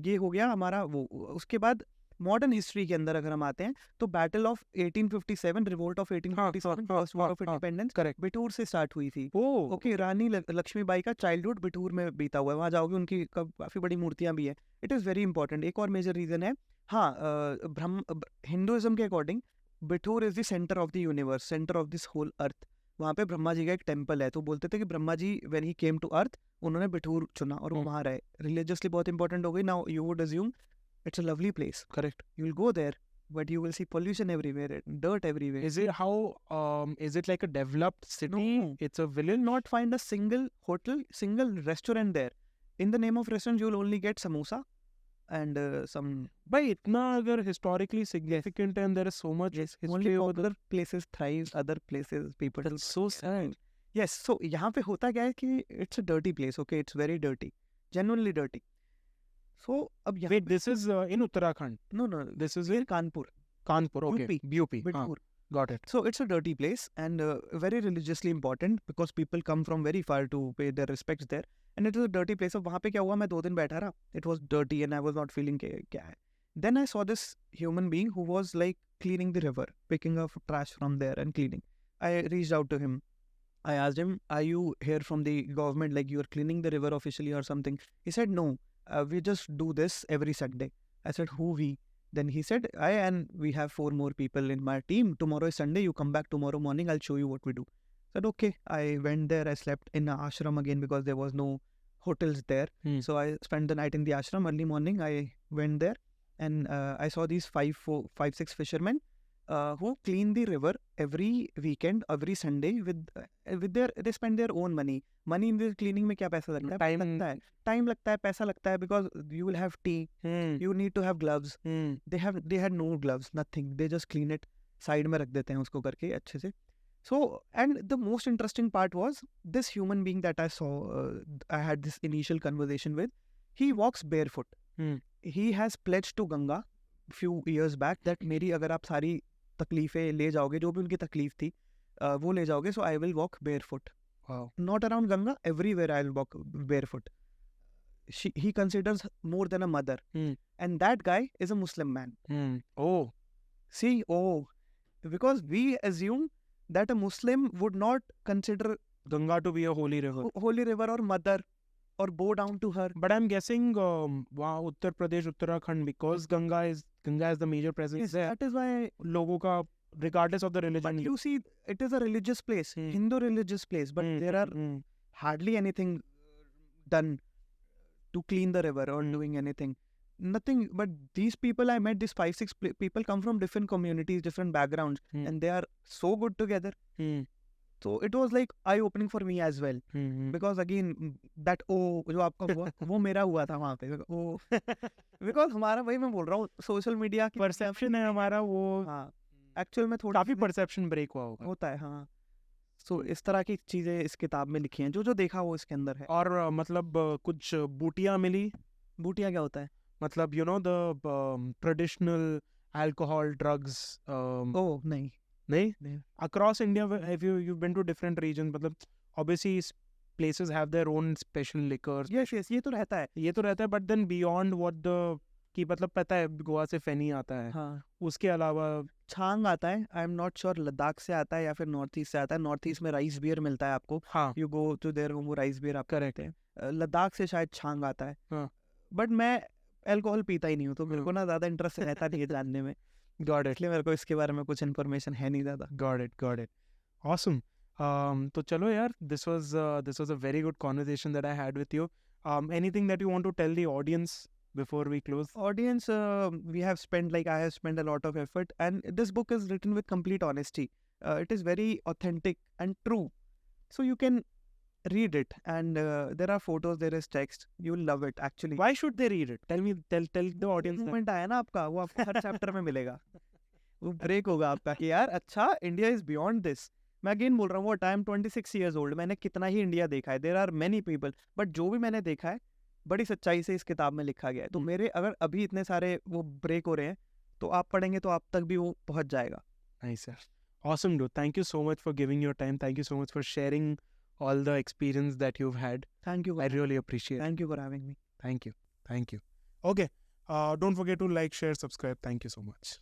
B: ये हो गया हमारा वो. उसके बाद मॉडर्न हिस्ट्री के अंदर अगर हम आते हैं, तो battle of 1857, revolt of 1857, first war of independence,
A: correct,
B: Bithoor से स्टार्ट हुई थी.
A: ओके.
B: रानी लक्ष्मीबाई का चाइल्डहुड बिठूर में बीता हुआ है. वहां जाओगे, उनकी काफी बड़ी मूर्तियां भी है. It is very important. एक और मेजर रीजन है, हाँ, हिंदुइज्म के according Bithoor is the centre of the universe, centre of this whole earth. वहाँ पे ब्रह्मा जी का एक टेम्पल है, तो बोलते थे कि Brahma ji when he came to earth, उन्होंने बिठूर चुना और वो वहाँ रहे. रिलीजियसली बहुत इंपॉर्टेंट हो गई. Now you would assume it's a lovely place.
A: Correct.
B: You will go there, but you will see pollution everywhere, dirt everywhere.
A: Is it like a developed city?
B: No.
A: It's a village.
B: Not find a single hotel, single restaurant there. In the name of restaurant, you will only get samosa and some.
A: By itna agar historically significant and there is so much history
B: Only
A: over
B: other places thrive, other places people.
A: That's so sad.
B: Yes, so यहाँ पे होता क्या है कि it's a dirty place. Okay, it's very dirty, genuinely dirty. So,
A: wait, this is in Uttarakhand?
B: No.
A: This is
B: in Kanpur.
A: Okay. UP.
B: Bidpur.
A: Got it.
B: So it's a dirty place and very religiously important because people come from very far to pay their respects there. And it is a dirty place. So वहाँ पे क्या हुआ, मैं 2 दिन बैठा रहा. It was dirty and I was not feeling क्या है. Then I saw this human being who was like cleaning the river, picking up trash from there and cleaning. I reached out to him. I asked him, "Are you here from the government? Like you are cleaning the river officially or something?" He said, "No. We just do this every Sunday." I said, "Who we?" Then he said, "I and we have 4 more people in my team. Tomorrow is Sunday. You come back tomorrow morning. I'll show you what we do." I said, "Okay." I went there. I slept in an ashram again because there was no hotels there. So I spent the night in the ashram. Early morning, I went there and I saw these 5-6 fishermen who clean the river every weekend, every Sunday with their, they spend their own money. Money in the cleaning में क्या पैसा लगता है? Time लगता है, पैसा लगता है, because you will have tea, you need to have gloves. They had no gloves, nothing. They just clean it, side में रख देते हैं उसको करके अच्छे से. So, and the most interesting part was this human being that I saw, I had this initial conversation with. He walks barefoot. He has pledged to Ganga few years back that मेरी अगर आप सारी तकलीफें ले जाओगे, जो भी उनकी तकलीफ थी वो ले जाओगे, so I will walk barefoot.
A: Wow.
B: Not around Ganga, everywhere I'll walk barefoot. He considers more than a mother.
A: Hmm.
B: And that guy is a Muslim man.
A: Oh.
B: See, because we assume that a Muslim would not consider
A: Ganga to be a holy river.
B: holy river or mother or bow down to her.
A: But I'm guessing wow, Uttar Pradesh, Uttarakhand, because Ganga is the major presence
B: Yes,
A: there.
B: that is why.
A: लोगों का, regardless of the religion.
B: But you see, it is a religious place, Hindu religious place, but there are hardly anything done to clean the river or doing anything. Nothing. But these people I met, these 5-6 people come from different communities, different backgrounds, and they are so good together. So it was like eye-opening for me as well. Because again, that जो आपका हुआ, वो मेरा हुआ था वहाँ पे. Because हमारा, वही मैं बोल रहा हूँ, सोशल मीडिया की
A: परसेप्शन है हमारा वो.
B: हाँ, एक्चुअल में थोड़ा
A: काफी परसेप्शन ब्रेक हुआ होगा.
B: होता है. हाँ. So इस तरह की चीजें इस किताब में लिखी हैं, जो देखा वो इसके अंदर है.
A: और मतलब कुछ बूटियाँ मिली.
B: बूटिया क्या होता है?
A: मतलब you know the traditional alcohol, drugs.
B: ओह नहीं.
A: नहीं. Across India, have you've been to different regions? मतलब obviously places have their own special liquors.
B: Yes, ये तो रहता है.
A: But then beyond what the कि मतलब पता है गोवा से फेनी आता है.
B: हाँ.
A: उसके अलावा
B: छांग आता है. I am not sure Ladakh से आता है या फिर नॉर्थ ईस्ट से आता है. नॉर्थ ईस्ट में राइस बियर मिलता है आपको.
A: हाँ.
B: यू गो टू देयर, वो राइस बियर आप
A: करेक्ट
B: है. लद्दाख से शायद छांग आता है.
A: हाँ.
B: बट मैं अल्कोहल पीता ही नहीं हूँ, तो मेरे को ना ज्यादा इंटरेस्ट रहता नहीं है जानने में.
A: Got it.
B: इसलिए मेरे को इसके बारे में कुछ इन्फॉर्मेशन है नहीं ज्यादा.
A: Got it. Awesome. तो चलो यार, this was a very good conversation that I had with you. Anything that you want to tell the audience before we close?
B: Audience, I have spent a lot of effort, and this book is written with complete honesty. It is very authentic and true, so you can read it, and there are photos, there is text. You will love it actually.
A: Why should they read it? Tell the audience that.
B: Movement आया ना आपका, वो आपको हर chapter में मिलेगा. वो break होगा आपका कि यार अच्छा, इंडिया इज बियॉन्ड दिस. मैं अगेन बोल रहा हूँ, आई एम 26 years old. मैंने कितना ही इंडिया देखा है. There are many people, but जो भी मैंने देखा है बड़ी सच्चाई से इस किताब में लिखा गया है. तो मेरे अगर अभी इतने सारे वो ब्रेक हो रहे हैं, तो आप पढ़ेंगे तो आप तक भी वो पहुंच जाएगा.
A: Nice, sir. Awesome, dude. Thank you so much for giving your time. Thank you so much for sharing all the experience that you've had.
B: Thank you.
A: I really appreciate it.
B: Thank you for having me.
A: Thank you. Okay. Don't forget to like, share, subscribe. Thank you so much.